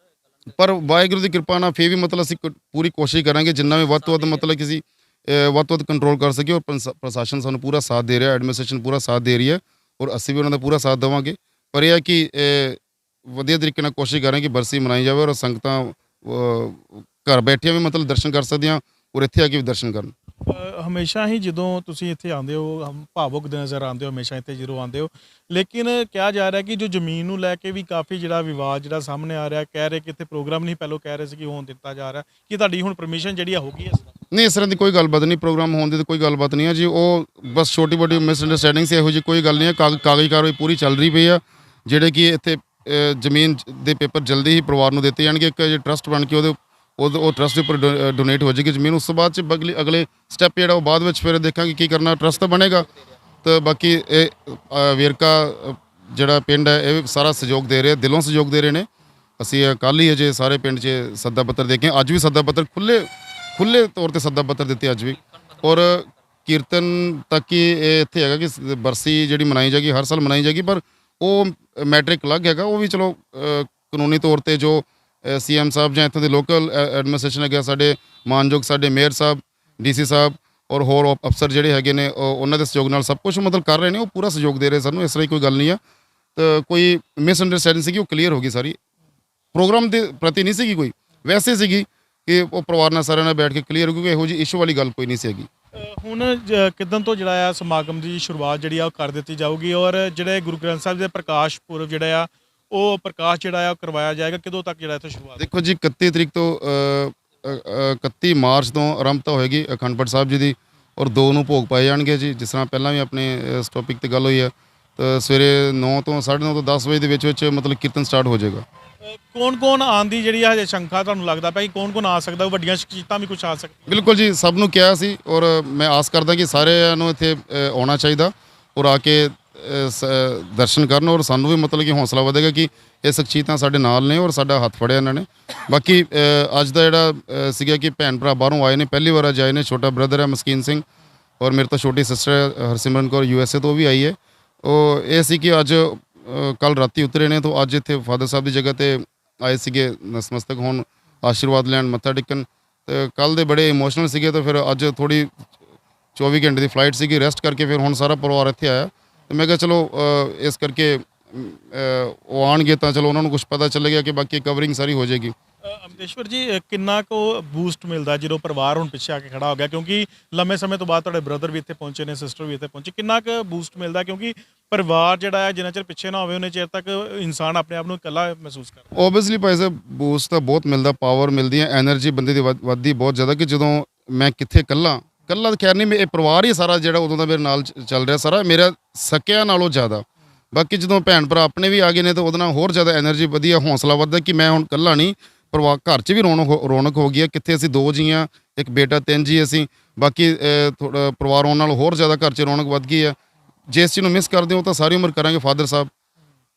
ਪਰ ਵਾਹਿਗੁਰੂ ਦੀ ਕਿਰਪਾ ਨਾਲ ਫਿਰ ਵੀ ਮਤਲਬ ਅਸੀਂ ਪੂਰੀ ਕੋਸ਼ਿਸ਼ ਕਰਾਂਗੇ ਜਿੰਨਾ ਵੀ ਵੱਧ ਤੋਂ ਵੱਧ ਮਤਲਬ ਕਿ ਅਸੀਂ ਵੱਧ ਤੋਂ ਵੱਧ ਕੰਟਰੋਲ ਕਰ ਸਕੀਏ। ਔਰ ਪ੍ਰਸ਼ਾਸਨ ਸਾਨੂੰ ਪੂਰਾ ਸਾਥ ਦੇ ਰਿਹਾ, ਐਡਮਿਨਿਸਟ੍ਰੇਸ਼ਨ ਪੂਰਾ ਸਾਥ ਦੇ ਰਹੀ ਹੈ ਔਰ ਅਸੀਂ ਵੀ ਉਹਨਾਂ ਦਾ ਪੂਰਾ ਸਾਥ ਦੇਵਾਂਗੇ। ਪਰ ਇਹ ਹੈ ਕਿ ਵਧੀਆ ਤਰੀਕੇ ਨਾਲ ਕੋਸ਼ਿਸ਼ ਕਰਾਂਗੇ ਕਿ ਬਰਸੀ ਮਨਾਈ ਜਾਵੇ ਔਰ ਸੰਗਤਾਂ ਘਰ ਬੈਠੀਆਂ ਵੀ ਮਤਲਬ ਦਰਸ਼ਨ ਕਰ ਸਕਦੀਆਂ ਔਰ ਇੱਥੇ ਆ ਕੇ ਵੀ ਦਰਸ਼ਨ ਕਰਨ। ਹਮੇਸ਼ਾ ਹੀ ਜਦੋਂ ਤੁਸੀਂ ਇੱਥੇ ਆਉਂਦੇ ਹੋ ਭਾਵੁਕ ਦੇ ਨਜ਼ਰ ਆਉਂਦੇ ਹੋ, ਹਮੇਸ਼ਾ ਇੱਥੇ ਜਦੋਂ ਆਉਂਦੇ ਹੋ, ਲੇਕਿਨ ਕਿਹਾ ਜਾ ਰਿਹਾ ਕਿ ਜੋ ਜ਼ਮੀਨ ਨੂੰ ਲੈ ਕੇ ਵੀ ਕਾਫੀ ਜਿਹੜਾ ਵਿਵਾਦ ਜਿਹੜਾ ਸਾਹਮਣੇ ਆ ਰਿਹਾ, ਕਹਿ ਰਹੇ ਕਿ ਇੱਥੇ ਪ੍ਰੋਗਰਾਮ ਨਹੀਂ, ਪਹਿਲਾਂ ਕਹਿ ਰਹੇ ਸੀ ਕਿ ਹੋਣ ਦਿੱਤਾ ਜਾ ਰਿਹਾ, ਕਿ ਤੁਹਾਡੀ ਹੁਣ ਪਰਮਿਸ਼ਨ ਜਿਹੜੀ ਹੋ ਗਈ ਇਸ ਤਰ੍ਹਾਂ? ਨਹੀਂ, ਇਸ ਤਰ੍ਹਾਂ ਦੀ ਕੋਈ ਗੱਲਬਾਤ ਨਹੀਂ, ਪ੍ਰੋਗਰਾਮ ਹੋਣ ਦੀ ਤਾਂ ਕੋਈ ਗੱਲਬਾਤ ਨਹੀਂ ਹੈ ਜੀ। ਉਹ ਬਸ ਛੋਟੀ ਮੋਟੀ ਮਿਸਅੰਡਰਸਟੈਂਡਿੰਗ ਸੀ, ਇਹੋ ਜਿਹੀ ਕੋਈ ਗੱਲ ਨਹੀਂ ਹੈ। ਕਾਗਜ਼ੀ ਕਾਰਵਾਈ ਪੂਰੀ ਚੱਲ ਰਹੀ ਪਈ ਆ, ਜਿਹੜੇ ਕਿ ਇੱਥੇ ਜ਼ਮੀਨ ਦੇ ਪੇਪਰ ਜਲਦੀ ਹੀ ਪਰਿਵਾਰ ਨੂੰ ਦਿੱਤੇ ਜਾਣਗੇ। ਇੱਕ ਟਰਸਟ ਬਣ ਕੇ ਉਹ ਟਰਸਟ ਦੇ ਉੱਪਰ ਡੋਨੇਟ ਹੋ ਜਾਏਗੀ ਜ਼ਮੀਨ। ਉਸ ਤੋਂ ਬਾਅਦ 'ਚ ਅਗਲੇ ਸਟੈਪ ਜਿਹੜਾ ਉਹ ਬਾਅਦ ਵਿੱਚ ਫਿਰ ਦੇਖਾਂਗੇ ਕੀ ਕਰਨਾ। ਟਰਸਟ ਤਾਂ ਬਣੇਗਾ ਤਾਂ ਬਾਕੀ ਇਹ ਵੇਰਕਾ ਜਿਹੜਾ ਪਿੰਡ ਹੈ ਇਹ ਸਾਰਾ ਸਹਿਯੋਗ ਦੇ ਰਿਹਾ, ਦਿਲੋਂ ਸਹਿਯੋਗ ਦੇ ਰਹੇ ਨੇ। ਅਸੀਂ ਕੱਲ੍ਹ ਹੀ ਅਜੇ ਸਾਰੇ ਪਿੰਡ 'ਚ ਸੱਦਾ ਪੱਤਰ ਦੇ ਕੇ, ਅੱਜ ਵੀ ਸੱਦਾ ਪੱਤਰ ਖੁੱਲ੍ਹੇ ਤੌਰ 'ਤੇ ਸੱਦਾ ਪੱਤਰ ਦਿੱਤੇ ਅੱਜ ਵੀ। ਔਰ ਕੀਰਤਨ ਤੱਕ ਹੀ ਇਹ ਇੱਥੇ ਹੈਗਾ ਕਿ ਬਰਸੀ ਜਿਹੜੀ ਮਨਾਈ ਜਾਏਗੀ ਹਰ ਸਾਲ ਮਨਾਈ ਜਾਏਗੀ, ਪਰ ਉਹ ਮੈਟ੍ਰਿਕ ਅਲੱਗ ਹੈਗਾ। ਉਹ ਵੀ ਚਲੋ ਕਾਨੂੰਨੀ ਤੌਰ 'ਤੇ ਜੋ CM ਸਾਹਿਬ ਜਾਂ ਇੱਥੋਂ ਦੇ ਲੋਕਲ ਐਡਮਿਨਿਸਟ੍ਰੇਸ਼ਨ ਹੈਗਾ, ਸਾਡੇ ਮਾਨਯੋਗ ਸਾਡੇ ਮੇਅਰ ਸਾਹਿਬ, DC ਸਾਹਿਬ ਔਰ ਹੋਰ ਅਫਸਰ ਜਿਹੜੇ ਹੈਗੇ ਨੇ ਉਹਨਾਂ ਦੇ ਸਹਿਯੋਗ ਨਾਲ ਸਭ ਕੁਝ ਮਤਲਬ ਕਰ ਰਹੇ ਨੇ, ਉਹ ਪੂਰਾ ਸਹਿਯੋਗ ਦੇ ਰਹੇ ਸਾਨੂੰ। ਇਸ ਤਰ੍ਹਾਂ ਕੋਈ ਗੱਲ ਨਹੀਂ ਆ। ਤਾਂ ਕੋਈ ਮਿਸਅੰਡਰਸਟੈਂਡਿੰਗ ਸੀਗੀ ਉਹ ਕਲੀਅਰ ਹੋ ਗਈ ਸਾਰੀ। ਪ੍ਰੋਗਰਾਮ ਦੇ ਪ੍ਰਤੀ ਨਹੀਂ ਸੀਗੀ ਕੋਈ, ਵੈਸੇ ਸੀਗੀ ਕਿ ਉਹ ਪਰਿਵਾਰ ਨਾਲ ਸਾਰਿਆਂ ਨਾਲ ਬੈਠ ਕੇ ਕਲੀਅਰ ਹੋ ਗਈ, ਇਹੋ ਜਿਹੀ ਇਸ਼ੂ ਵਾਲੀ ਗੱਲ ਕੋਈ ਨਹੀਂ ਸੀ ਹੈਗੀ। ਹੁਣ ਕਿੱਦਣ ਤੋਂ ਜਿਹੜਾ ਆ ਸਮਾਗਮ ਦੀ ਸ਼ੁਰੂਆਤ ਜਿਹੜੀ ਆ ਉਹ ਕਰ ਦਿੱਤੀ ਜਾਊਗੀ ਔਰ ਜਿਹੜੇ ਗੁਰੂ ਗ੍ਰੰਥ ਸਾਹਿਬ ਦੇ ਪ੍ਰਕਾਸ਼ ਪੁਰਬ ਜਿਹੜਾ ਆ ਉਹ ਪ੍ਰਕਾਸ਼ ਜਿਹੜਾ ਆ ਉਹ ਕਰਵਾਇਆ ਜਾਏਗਾ, ਕਦੋਂ ਤੱਕ ਜਿਹੜਾ ਇੱਥੇ ਸ਼ੁਰੂਆਤ? ਦੇਖੋ ਜੀ 31 ਤਰੀਕ ਤੋਂ 31 ਮਾਰਚ ਤੋਂ ਆਰੰਭਤਾ ਹੋਏਗੀ ਅਖੰਡ ਪਾਠ ਸਾਹਿਬ ਜੀ ਦੀ ਔਰ 2 ਨੂੰ ਭੋਗ ਪਾਏ ਜਾਣਗੇ ਜੀ। ਜਿਸ ਤਰ੍ਹਾਂ ਪਹਿਲਾਂ ਵੀ ਆਪਣੇ ਇਸ ਟੌਪਿਕ 'ਤੇ ਗੱਲ ਹੋਈ ਹੈ, ਤਾਂ ਸਵੇਰੇ 9 ਤੋਂ 9:30 ਤੋਂ 10 ਵਜੇ ਦੇ ਵਿੱਚ ਮਤਲਬ ਕੀਰਤਨ ਸਟਾਰਟ ਹੋ ਜਾਏਗਾ। ਕੌਣ ਆਉਣ ਦੀ ਜਿਹੜੀ ਹਜੇ ਸ਼ੰਕਾ ਤੁਹਾਨੂੰ ਲੱਗਦਾ ਪਿਆ ਕਿ ਕੌਣ ਆ ਸਕਦਾ? ਵੱਡੀਆਂ ਸ਼ਖਸੀਅਤਾਂ ਵੀ ਕੁਛ ਆ ਸਕਦੀਆਂ? ਬਿਲਕੁਲ ਜੀ, ਸਭ ਨੂੰ ਕਿਹਾ ਸੀ ਔਰ ਮੈਂ ਆਸ ਕਰਦਾ ਕਿ ਸਾਰਿਆਂ ਨੂੰ ਇੱਥੇ ਆਉਣਾ ਚਾਹੀਦਾ ਔਰ ਆ ਕੇ ਦਰਸ਼ਨ ਕਰਨ। ਔਰ ਸਾਨੂੰ ਵੀ ਮਤਲਬ ਕਿ ਹੌਸਲਾ ਵਧੇਗਾ ਕਿ ਇਹ ਸ਼ਖਸੀਅਤਾਂ ਸਾਡੇ ਨਾਲ ਨੇ ਔਰ ਸਾਡਾ ਹੱਥ ਫੜਿਆ ਇਹਨਾਂ ਨੇ। ਬਾਕੀ ਅੱਜ ਦਾ ਜਿਹੜਾ ਸੀਗਾ ਕਿ ਭੈਣ ਭਰਾ ਬਾਹਰੋਂ ਆਏ ਨੇ, ਪਹਿਲੀ ਵਾਰ ਅੱਜ ਆਏ ਨੇ। ਛੋਟਾ ਬ੍ਰਦਰ ਹੈ ਮਸਕੀਨ ਸਿੰਘ ਔਰ ਮੇਰੇ ਤੋਂ ਛੋਟੀ ਸਿਸਟਰ ਹਰਸਿਮਰਨ ਕੌਰ USA ਤੋਂ ਵੀ ਆਈ ਹੈ ਉਹ ਇਹ ਸੀ ਕਿ ਅੱਜ ਕੱਲ ਰਾਤੀ ਉਤਰੇ ਨੇ, ਤਾਂ ਅੱਜ ਇੱਥੇ ਫਾਦਰ ਸਾਹਿਬ ਦੀ ਜਗ੍ਹਾ ਤੇ ਆਏ ਸੀਗੇ ਨਸਮਸਤਕ ਹੋਣ, ਆਸ਼ੀਰਵਾਦ ਲੈਣ, ਮੱਥਾ ਟੇਕਣ। ਤੇ ਕੱਲ ਦੇ ਬੜੇ ਇਮੋਸ਼ਨਲ ਸੀਗੇ, ਤਾਂ ਫਿਰ ਅੱਜ ਥੋੜੀ 24 ਘੰਟੇ ਦੀ ਫਲਾਈਟ ਸੀਗੀ, ਰੈਸਟ ਕਰਕੇ ਫਿਰ ਹੁਣ ਸਾਰਾ ਪਰਿਵਾਰ ਇੱਥੇ ਆਇਆ। ਤੇ ਮੈਂ ਕਿਹਾ ਚਲੋ ਇਸ ਕਰਕੇ ਉਹ ਆਉਣਗੇ ਤਾਂ ਚਲੋ ਉਹਨਾਂ ਨੂੰ ਕੁਝ ਪਤਾ ਚੱਲੇਗਾ ਕਿ ਬਾਕੀ ਕਵਰਿੰਗ ਸਾਰੀ ਹੋ ਜਾਏਗੀ। ਅਮਰੇਸ਼ਵਰ ਜੀ, ਕਿੰਨਾ ਕੁ ਬੂਸਟ ਮਿਲਦਾ ਜਦੋਂ ਪਰਿਵਾਰ ਹੁਣ ਪਿੱਛੇ ਆ ਕੇ ਖੜਾ ਹੋ ਗਿਆ, ਕਿਉਂਕਿ ਲੰਮੇ ਸਮੇਂ ਤੋਂ ਬਾਅਦ ਤੁਹਾਡੇ ਬ੍ਰਦਰ ਵੀ ਇੱਥੇ ਪਹੁੰਚੇ ਨੇ, ਸਿਸਟਰ ਵੀ ਇੱਥੇ ਪਹੁੰਚੀ, ਕਿੰਨਾ ਕੁ ਬੂਸਟ ਮਿਲਦਾ? ਕਿਉਂਕਿ ਪਰਿਵਾਰ ਜਿਹੜਾ ਹੈ ਜਿੰਨਾ ਚਿਰ ਪਿੱਛੇ ਨਾ ਹੋਵੇ ਉਹਨੇ ਚਿਰ ਤੱਕ ਇਨਸਾਨ ਆਪਣੇ ਆਪ ਨੂੰ ਇਕੱਲਾ ਮਹਿਸੂਸ ਕਰਦਾ। ਓਬਵੀਅਸਲੀ ਭਾਈ ਸਾਹਿਬ ਬੂਸਟ ਤਾਂ ਬਹੁਤ ਮਿਲਦਾ, ਪਾਵਰ ਮਿਲਦੀ ਹੈ, ਐਨਰਜੀ ਬੰਦੇ ਦੀ ਵੱਧਦੀ ਬਹੁਤ ਜ਼ਿਆਦਾ, ਕਿ ਜਦੋਂ ਮੈਂ ਕਿੱਥੇ ਇਕੱਲਾ ਤਾਂ ਖੈਰ ਨਹੀਂ, ਇਹ ਪਰਿਵਾਰ ਹੀ ਸਾਰਾ ਜਿਹੜਾ ਉਦੋਂ ਦਾ ਮੇਰੇ ਨਾਲ ਚੱਲ ਰਿਹਾ, ਸਾਰਾ ਮੇਰਾ ਸਕਿਆਂ ਨਾਲੋਂ ਜ਼ਿਆਦਾ। ਬਾਕੀ ਜਦੋਂ ਭੈਣ ਭਰਾ ਆਪਣੇ ਵੀ ਆ ਗਏ ਨੇ ਤਾਂ ਉਹਦੇ ਨਾਲ ਹੋਰ ਜ਼ਿਆਦਾ ਐਨਰਜੀ ਵਧੀਆ, ਹੌਸਲਾ ਵੱਧਦਾ ਕਿ ਮੈਂ ਹੁਣ ਇਕੱਲਾ ਨਹੀਂ, ਪਰਿਵਾਰ ਘਰ 'ਚ ਵੀ ਰੌਣਕ ਹੋ ਗਈ ਹੈ। ਕਿੱਥੇ ਅਸੀਂ 2 ਜੀ ਹਾਂ, ਇੱਕ ਬੇਟਾ, 3 ਜੀ ਅਸੀਂ, ਬਾਕੀ ਥੋੜ੍ਹਾ ਪਰਿਵਾਰ ਆਉਣ ਨਾਲ ਹੋਰ ਜ਼ਿਆਦਾ ਘਰ 'ਚ ਰੌਣਕ ਵੱਧ ਗਈ ਹੈ। ਜਿਸ ਚੀਜ਼ ਨੂੰ ਮਿਸ ਕਰਦੇ ਹੋ ਤਾਂ ਸਾਰੀ ਉਮਰ ਕਰਾਂਗੇ। ਫਾਦਰ ਸਾਹਿਬ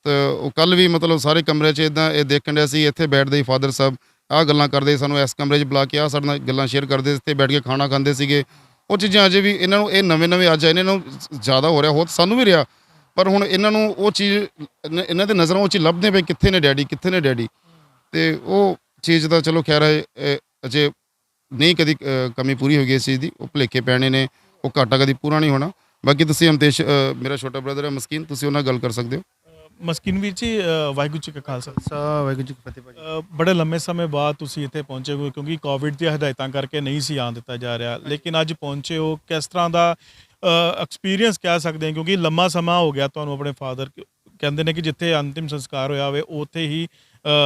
ਤਾਂ ਉਹ ਕੱਲ ਵੀ ਮਤਲਬ ਸਾਰੇ ਕਮਰੇ 'ਚ ਇੱਦਾਂ ਇਹ ਦੇਖਣ ਡਿਆ ਸੀ, ਇੱਥੇ ਬੈਠਦੇ ਹੀ ਫਾਦਰ ਸਾਹਿਬ ਆਹ ਗੱਲਾਂ ਕਰਦੇ, ਸਾਨੂੰ ਇਸ ਕਮਰੇ 'ਚ ਬੁਲਾ ਕੇ ਆਹ ਸਾਡੇ ਨਾਲ ਗੱਲਾਂ ਸ਼ੇਅਰ ਕਰਦੇ, ਇੱਥੇ ਬੈਠ ਕੇ ਖਾਣਾ ਖਾਂਦੇ ਸੀਗੇ। ਉਹ ਚੀਜ਼ਾਂ ਅਜੇ ਵੀ ਇਹਨਾਂ ਨੂੰ, ਇਹ ਨਵੇਂ ਅੱਜ ਇਹਨਾਂ ਨੂੰ ਜ਼ਿਆਦਾ ਹੋ ਰਿਹਾ, ਹੋਰ ਸਾਨੂੰ ਵੀ ਰਿਹਾ, ਪਰ ਹੁਣ ਇਹਨਾਂ ਨੂੰ ਉਹ ਚੀਜ਼, ਇਹਨਾਂ ਦੇ ਨਜ਼ਰਾਂ ਉਹ ਚੀਜ਼ ਲੱਭਦੇ ਪਏ, ਕਿੱਥੇ ਨੇ ਡੈਡੀ, ਕਿੱਥੇ ਨੇ ਡੈਡੀ। ਤੇ ਉਹ ਚੀਜ਼ ਦਾ ਚਲੋ ਖੈਰ ਹੈ, ਅਜੇ ਨਹੀਂ ਕਦੀ ਕਮੀ ਪੂਰੀ ਹੋ ਗਈ ਇਸ ਚੀਜ਼ ਦੀ, ਉਹ ਭੁਲੇਖੇ ਪੈਣੇ ਨੇ, ਉਹ ਘਾਟਾ ਕਦੀ ਪੂਰਾ ਨਹੀਂ ਹੋਣਾ। ਬਾਕੀ ਤੁਸੀਂ ਅਮਤੇਸ਼ ਮੇਰਾ ਛੋਟਾ ਬ੍ਰਦਰ ਹੈ ਮਸਕੀਨ, ਤੁਸੀਂ ਉਹਨਾਂ ਨਾਲ ਗੱਲ ਕਰ ਸਕਦੇ ਹੋ। ਮਸਕੀਨ ਵੀਰ ਜੀ, ਵਾਹਿਗੁਰੂ ਜੀ ਕਾ ਖਾਲਸਾ, ਵਾਹਿਗੁਰੂ ਜੀ ਕੀ ਫਤਿਹ ਭਾਜੀ। ਬੜੇ ਲੰਮੇ ਸਮੇਂ ਬਾਅਦ ਤੁਸੀਂ ਇੱਥੇ ਪਹੁੰਚੇ ਹੋ, ਕਿਉਂਕਿ ਕੋਵਿਡ ਦੀਆਂ ਹਦਾਇਤਾਂ ਕਰਕੇ ਨਹੀਂ ਸੀ ਆਉਣ ਦਿੱਤਾ ਜਾ ਰਿਹਾ, ਲੇਕਿਨ ਅੱਜ ਪਹੁੰਚੇ ਹੋ, ਕਿਸ ਤਰ੍ਹਾਂ ਦਾ ਐਕਸਪੀਰੀਅੰਸ ਕਹਿ ਸਕਦੇ ਹਾਂ? ਕਿਉਂਕਿ ਲੰਮਾ ਸਮਾਂ ਹੋ ਗਿਆ ਤੁਹਾਨੂੰ ਆਪਣੇ ਫਾਦਰ, ਕਹਿੰਦੇ ਨੇ ਕਿ ਜਿੱਥੇ ਅੰਤਿਮ ਸੰਸਕਾਰ ਹੋਇਆ ਹੋਵੇ ਉੱਥੇ ਹੀ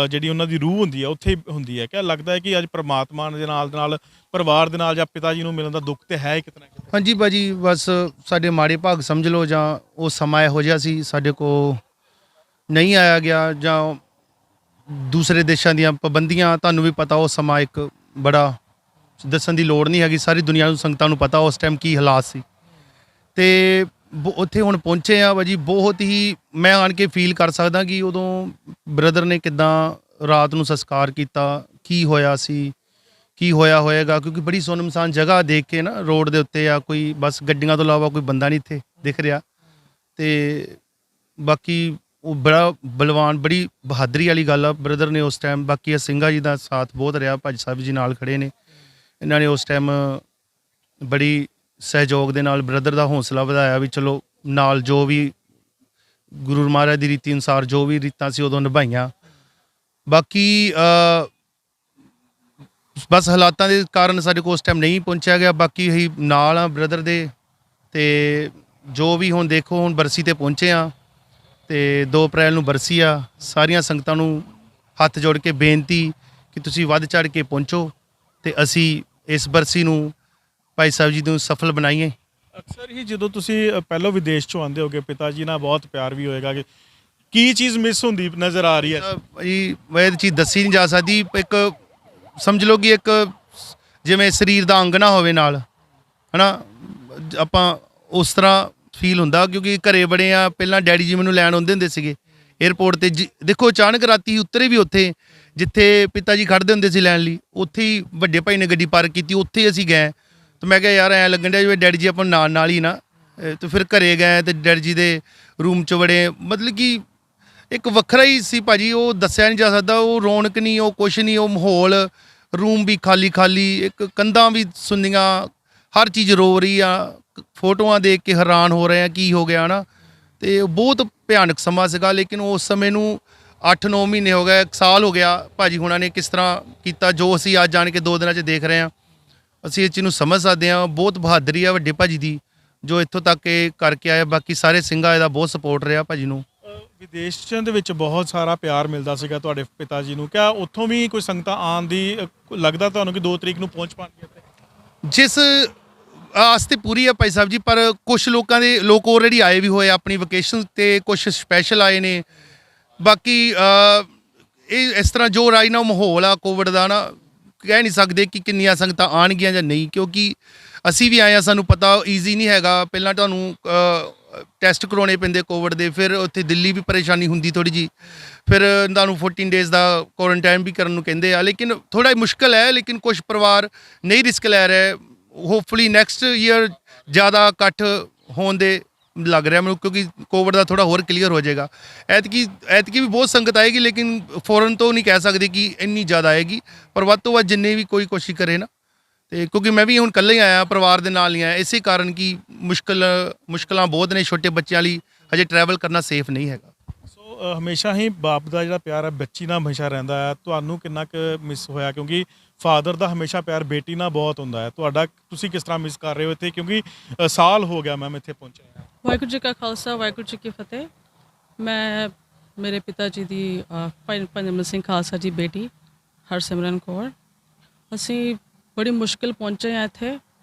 ਜਿਹੜੀ ਉਹਨਾਂ ਦੀ ਰੂਹ ਹੁੰਦੀ ਹੈ ਉੱਥੇ ਹੀ ਹੁੰਦੀ ਹੈ। ਕਿਆ ਲੱਗਦਾ ਹੈ ਕਿ ਅੱਜ ਪ੍ਰਮਾਤਮਾ ਦੇ ਨਾਲ ਪਰਿਵਾਰ ਦੇ ਨਾਲ ਜਾਂ ਪਿਤਾ ਜੀ ਨੂੰ ਮਿਲਣ ਦਾ ਦੁੱਖ ਤੇ ਹੈ ਹੀ ਕਿਤਨਾ ਕਿਤੇ? ਹਾਂਜੀ ਭਾਜੀ, ਬਸ ਸਾਡੇ ਮਾੜੇ ਭਾਗ ਸਮਝ ਲਓ, ਜਾਂ ਉਹ ਸਮਾਂ ਇਹੋ ਜਿਹਾ ਸੀ ਸਾਡੇ ਕੋਲ ਨਹੀਂ ਆਇਆ ਗਿਆ, ਜਾਂ ਦੂਸਰੇ ਦੇਸ਼ਾਂ ਦੀਆਂ ਪਾਬੰਦੀਆਂ, ਤੁਹਾਨੂੰ ਵੀ ਪਤਾ ਉਹ ਸਮਾਂ ਇੱਕ ਬੜਾ ਦੱਸਣ ਦੀ ਲੋੜ ਨਹੀਂ ਹੈਗੀ, ਸਾਰੀ ਦੁਨੀਆ ਨੂੰ, ਸੰਗਤਾਂ ਨੂੰ ਪਤਾ ਉਸ ਟਾਈਮ ਕੀ ਹਾਲਾਤ ਸੀ। ਤੇ ਉੱਥੇ ਹੁਣ ਪਹੁੰਚੇ ਆ ਭਾਜੀ, ਬਹੁਤ ਹੀ ਮੈਂ ਆਣ ਕੇ ਫੀਲ ਕਰ ਸਕਦਾ ਕਿ ਉਦੋਂ ਬ੍ਰਦਰ ਨੇ ਕਿੱਦਾਂ ਰਾਤ ਨੂੰ ਸੰਸਕਾਰ ਕੀਤਾ, ਕੀ ਹੋਇਆ ਸੀ, ਕੀ ਹੋਇਆ ਹੋਏਗਾ, ਕਿਉਂਕਿ ਬੜੀ ਸੁੰਨਮਸਾਨ ਜਗ੍ਹਾ ਦੇਖ ਕੇ ਨਾ, ਰੋਡ ਦੇ ਉੱਤੇ ਆ, ਕੋਈ ਬਸ ਗੱਡੀਆਂ ਤੋਂ ਇਲਾਵਾ ਕੋਈ ਬੰਦਾ ਨਹੀਂ ਇੱਥੇ ਦਿਖ ਰਿਹਾ। ਤੇ ਬਾਕੀ ਉਹ ਬੜਾ ਬਲਵਾਨ, ਬੜੀ ਬਹਾਦਰੀ ਵਾਲੀ ਗੱਲ ਆ ਬ੍ਰਦਰ ਨੇ ਉਸ ਟਾਈਮ। ਬਾਕੀ ਸਿੰਘਾਂ ਜੀ ਦਾ ਸਾਥ ਬਹੁਤ ਰਿਹਾ, ਭਾਜੀ ਸਾਹਿਬ ਜੀ ਨਾਲ ਖੜੇ ਨੇ, ਇਹਨਾਂ ਨੇ ਉਸ ਟਾਈਮ ਬੜੀ ਸਹਿਯੋਗ ਦੇ ਨਾਲ ਬ੍ਰਦਰ ਦਾ ਹੌਸਲਾ ਵਧਾਇਆ, ਵੀ ਚਲੋ ਨਾਲ ਜੋ ਵੀ ਗੁਰੂ ਮਹਾਰਾਜ ਦੀ ਰੀਤੀ ਅਨੁਸਾਰ ਜੋ ਵੀ ਰੀਤਾਂ ਸੀ ਉਦੋਂ ਨਿਭਾਈਆਂ। ਬਾਕੀ ਬਸ ਹਾਲਾਤਾਂ ਦੇ ਕਾਰਨ ਸਾਡੇ ਕੋਲ ਉਸ ਟਾਈਮ ਨਹੀਂ ਪਹੁੰਚਿਆ ਗਿਆ। ਬਾਕੀ ਅਸੀਂ ਨਾਲ ਆ ਬ੍ਰਦਰ ਦੇ, ਤੇ ਜੋ ਵੀ ਹੁਣ ਦੇਖੋ, ਹੁਣ ਬਰਸੀ ਤੇ ਪਹੁੰਚੇ ਆ, ਤੇ 2 ਅਪ੍ਰੈਲ ਨੂੰ ਬਰਸੀ ਆ। ਸਾਰੀਆਂ ਸੰਗਤਾਂ ਨੂੰ ਹੱਥ ਜੋੜ ਕੇ ਬੇਨਤੀ ਕਿ ਤੁਸੀਂ ਵੱਧ ਚੜ ਕੇ ਪਹੁੰਚੋ, ਤੇ ਅਸੀਂ ਇਸ ਬਰਸੀ ਨੂੰ ਭਾਈ ਸਾਹਿਬ ਜੀ ਨੂੰ ਸਫਲ ਬਣਾਈਏ। ਅਕਸਰ ਹੀ ਜਦੋਂ ਤੁਸੀਂ ਪਹਿਲਾਂ ਵਿਦੇਸ਼ ਚੋਂ ਆਉਂਦੇ ਹੋਗੇ, ਪਿਤਾ ਜੀ ਨਾਲ ਬਹੁਤ ਪਿਆਰ ਵੀ ਹੋਏਗਾ, ਕਿ ਕੀ ਚੀਜ਼ ਮਿਸ ਹੁੰਦੀ ਨਜ਼ਰ ਆ ਰਹੀ ਹੈ? ਭਾਈ ਮੈਂ ਇਹ ਚੀਜ਼ ਦੱਸੀ ਨਹੀਂ ਜਾ ਸਕਦੀ। ਇੱਕ ਸਮਝ ਲਓ ਕਿ ਇੱਕ ਜਿਵੇਂ ਸਰੀਰ ਦਾ ਅੰਗ ਨਾ ਹੋਵੇ ਨਾਲ, ਹੈ ਨਾ, ਆਪਾਂ ਉਸ ਤਰ੍ਹਾਂ ਫੀਲ ਹੁੰਦਾ। ਕਿਉਂਕਿ ਘਰੇ ਬੜੇ ਆ, ਪਹਿਲਾਂ ਡੈਡੀ ਜੀ ਮੈਨੂੰ ਲੈਣ ਆਉਂਦੇ ਹੁੰਦੇ ਸੀਗੇ ਏਅਰਪੋਰਟ 'ਤੇ। ਦੇਖੋ ਅਚਾਨਕ ਰਾਤੀ ਉਤਰੇ ਵੀ ਉੱਥੇ ਜਿੱਥੇ ਪਿਤਾ ਜੀ ਖੜ੍ਹਦੇ ਹੁੰਦੇ ਸੀ ਲੈਣ ਲਈ, ਉੱਥੇ ਹੀ ਵੱਡੇ ਭਾਈ ਨੇ ਗੱਡੀ ਪਾਰਕ ਕੀਤੀ, ਉੱਥੇ ਅਸੀਂ ਗਏ। ਤੇ ਮੈਂ ਕਿਹਾ ਯਾਰ ਐਂ ਲੱਗਣ ਡਿਆ ਜਿਵੇਂ ਡੈਡੀ ਜੀ ਆਪਾਂ ਨਾਲ ਹੀ ਨਾ। ਤੇ ਫਿਰ ਘਰੇ ਗਏ ਤੇ ਡੈਡੀ ਜੀ ਦੇ ਰੂਮ 'ਚ ਵੜੇ, ਮਤਲਬ ਕਿ ਇੱਕ ਵੱਖਰਾ ਹੀ ਸੀ ਭਾਜੀ, ਉਹ ਦੱਸਿਆ ਨਹੀਂ ਜਾ ਸਕਦਾ। ਉਹ ਰੌਣਕ ਨਹੀਂ, ਉਹ ਕੁਛ ਨਹੀਂ, ਉਹ ਮਾਹੌਲ, ਰੂਮ ਵੀ ਖਾਲੀ, ਇੱਕ ਕੰਧਾਂ ਵੀ ਸੁੰਨੀਆਂ, ਹਰ ਚੀਜ਼ ਰੋ ਰਹੀ ਆ, ਫੋਟੋਆਂ ਦੇਖ ਕੇ ਹੈਰਾਨ ਹੋ ਰਹੇ ਆ ਕੀ ਹੋ ਗਿਆ ਨਾ। ਤੇ ਬਹੁਤ ਭਿਆਨਕ ਸਮਾਂ ਸੀਗਾ। ਲੇਕਿਨ ਉਸ ਸਮੇਂ ਨੂੰ 8-9 ਮਹੀਨੇ ਹੋ ਗਏ, 1 ਸਾਲ ਹੋ ਗਿਆ, ਭਾਜੀ ਹੁਣਾਂ ਨੇ ਕਿਸ ਤਰ੍ਹਾਂ ਕੀਤਾ, ਜੋ ਅਸੀਂ ਅੱਜ ਜਾਣ ਕੇ 2 ਦਿਨਾਂ 'ਚ ਦੇਖ ਰਹੇ ਹਾਂ, ਅਸੀਂ ਇਸ ਚੀਜ਼ ਨੂੰ ਸਮਝ ਸਕਦੇ ਹਾਂ। ਬਹੁਤ ਬਹਾਦਰੀ ਆ ਵੱਡੇ ਭਾਜੀ ਦੀ, ਜੋ ਇੱਥੋਂ ਤੱਕ ਇਹ ਕਰਕੇ ਆਏ। ਬਾਕੀ ਸਾਰੇ ਸਿੰਘਾਂ ਇਹਦਾ ਬਹੁਤ ਸਪੋਰਟ ਰਿਹਾ ਭਾਜੀ ਨੂੰ। ਵਿਦੇਸ਼ਾਂ ਦੇ ਵਿੱਚ ਬਹੁਤ ਸਾਰਾ ਪਿਆਰ ਮਿਲਦਾ ਸੀਗਾ ਤੁਹਾਡੇ ਪਿਤਾ ਜੀ ਨੂੰ, ਕਿਆ ਉੱਥੋਂ ਵੀ ਕੋਈ ਸੰਗਤਾਂ ਆਉਣ ਦੀ ਲੱਗਦਾ ਤੁਹਾਨੂੰ ਕਿ 2 ਤਰੀਕ ਨੂੰ ਪਹੁੰਚ ਪਾਣਗੇ ਇੱਥੇ? ਜਿਸ ਆਸ ਤੇ ਪੂਰੀ ਆ ਭਾਈ ਸਾਹਿਬ ਜੀ, ਪਰ ਕੁਝ ਲੋਕ ਆਲਰੇਡੀ ਆਏ ਵੀ ਹੋਏ ਆਪਣੀ ਵਕੇਸ਼ਨ ਤੇ, ਕੁਝ ਸਪੈਸ਼ਲ ਆਏ ਨੇ। ਬਾਕੀ ਇਹ ਇਸ ਤਰ੍ਹਾਂ ਜੋ ਰਾਜ ਨਾਲ ਮਾਹੌਲ ਆ ਕੋਵਿਡ ਦਾ ਨਾ, ਕਹਿ ਨਹੀਂ ਸਕਦੇ ਕਿ ਕਿੰਨੀਆਂ ਸੰਗਤਾਂ ਆਉਣਗੀਆਂ ਜਾਂ ਨਹੀਂ, ਕਿਉਂਕਿ ਅਸੀਂ ਵੀ ਆਏ ਆ, ਸਾਨੂੰ ਪਤਾ ਈਜ਼ੀ ਨਹੀਂ ਹੈਗਾ। ਪਹਿਲਾਂ ਤੁਹਾਨੂੰ ਟੈਸਟ ਕਰਾਉਣੇ ਪੈਂਦੇ ਕੋਵਿਡ ਦੇ, ਫਿਰ ਉੱਥੇ ਦਿੱਲੀ ਵੀ ਪਰੇਸ਼ਾਨੀ ਹੁੰਦੀ ਥੋੜ੍ਹੀ ਜੀ, ਫਿਰ ਤੁਹਾਨੂੰ 14 ਡੇਜ਼ ਦਾ ਕੁਆਰੰਟਾਈਨ ਵੀ ਕਰਨ ਨੂੰ ਕਹਿੰਦੇ ਆ। ਲੇਕਿਨ ਥੋੜ੍ਹਾ ਮੁਸ਼ਕਿਲ ਹੈ, ਲੇਕਿਨ ਕੁਝ ਪਰਿਵਾਰ ਨਹੀਂ ਰਿਸਕ ਲੈ ਰਹੇ। ਹੋਪਫੁਲੀ ਨੈਕਸਟ ਈਅਰ ਜ਼ਿਆਦਾ ਇਕੱਠ ਹੋਣ ਦੇ ਲੱਗ ਰਿਹਾ ਮੈਨੂੰ, ਕਿਉਂਕਿ ਕੋਵਿਡ ਦਾ ਥੋੜਾ ਹੋਰ ਕਲੀਅਰ ਹੋ ਜਾਏਗਾ। ਐਤਕੀ ਵੀ ਬਹੁਤ ਸੰਗਤ ਆਏਗੀ, ਲੇਕਿਨ ਫੌਰਨ ਤੋਂ ਨਹੀਂ ਕਹਿ ਸਕਦੇ ਕਿ ਇੰਨੀ ਜ਼ਿਆਦਾ ਆਏਗੀ, ਪਰ ਵੱਧ ਤੋਂ ਵੱਧ ਜਿੰਨੇ ਵੀ ਕੋਈ ਕੋਸ਼ਿਸ਼ ਕਰੇ ਨਾ, ਤੇ ਕਿਉਂਕਿ ਮੈਂ ਵੀ ਹੁਣ ਇਕੱਲਾ ਹੀ ਆਇਆ, ਪਰਿਵਾਰ ਦੇ ਨਾਲ ਨਹੀਂ ਆਇਆ, ਇਸੇ ਕਾਰਨ ਕਿ ਮੁਸ਼ਕਲਾਂ ਬਹੁਤ ਨੇ, ਛੋਟੇ ਬੱਚਿਆਂ ਲਈ ਹਜੇ ਟਰੈਵਲ ਕਰਨਾ ਸੇਫ ਨਹੀਂ ਹੈਗਾ। ਸੋ ਹਮੇਸ਼ਾ ਹੀ ਬਾਪ ਦਾ ਜਿਹੜਾ ਪਿਆਰ ਹੈ ਬੱਚੀ ਨਾਲ ਹਮੇਸ਼ਾ ਰਹਿੰਦਾ ਹੈ। ਤੁਹਾਨੂੰ ਕਿੰਨਾ ਕੁ ਮਿਸ ਹੋਇਆ, ਕਿਉਂਕਿ ਫਾਦਰ ਦਾ ਹਮੇਸ਼ਾ ਪਿਆਰ ਬੇਟੀ ਨਾਲ ਬਹੁਤ ਹੁੰਦਾ ਹੈ, ਤੁਹਾਡਾ ਤੁਸੀਂ ਕਿਸ ਤਰ੍ਹਾਂ ਮਿਸ ਕਰ ਰਹੇ ਹੋ ਇੱਥੇ, ਕਿਉਂਕਿ ਸਾਲ ਹੋ ਗਿਆ ਮੈਮ ਇੱਥੇ ਪਹੁੰਚਿਆ। ਵਾਹਿਗੁਰੂ ਜੀ ਕਾ ਖਾਲਸਾ, ਵਾਹਿਗੁਰੂ ਜੀ ਕੀ ਫਤਿਹ। ਮੈਂ ਮੇਰੇ ਪਿਤਾ ਜੀ ਦੀ ਭਾਈ ਨਿਰਮਲ ਸਿੰਘ ਖਾਲਸਾ ਜੀ ਬੇਟੀ ਹਰਸਿਮਰਨ ਕੌਰ, ਅਸੀਂ ਬੜੀ ਮੁਸ਼ਕਿਲ ਪਹੁੰਚੇ ਹਾਂ ਇੱਥੇ।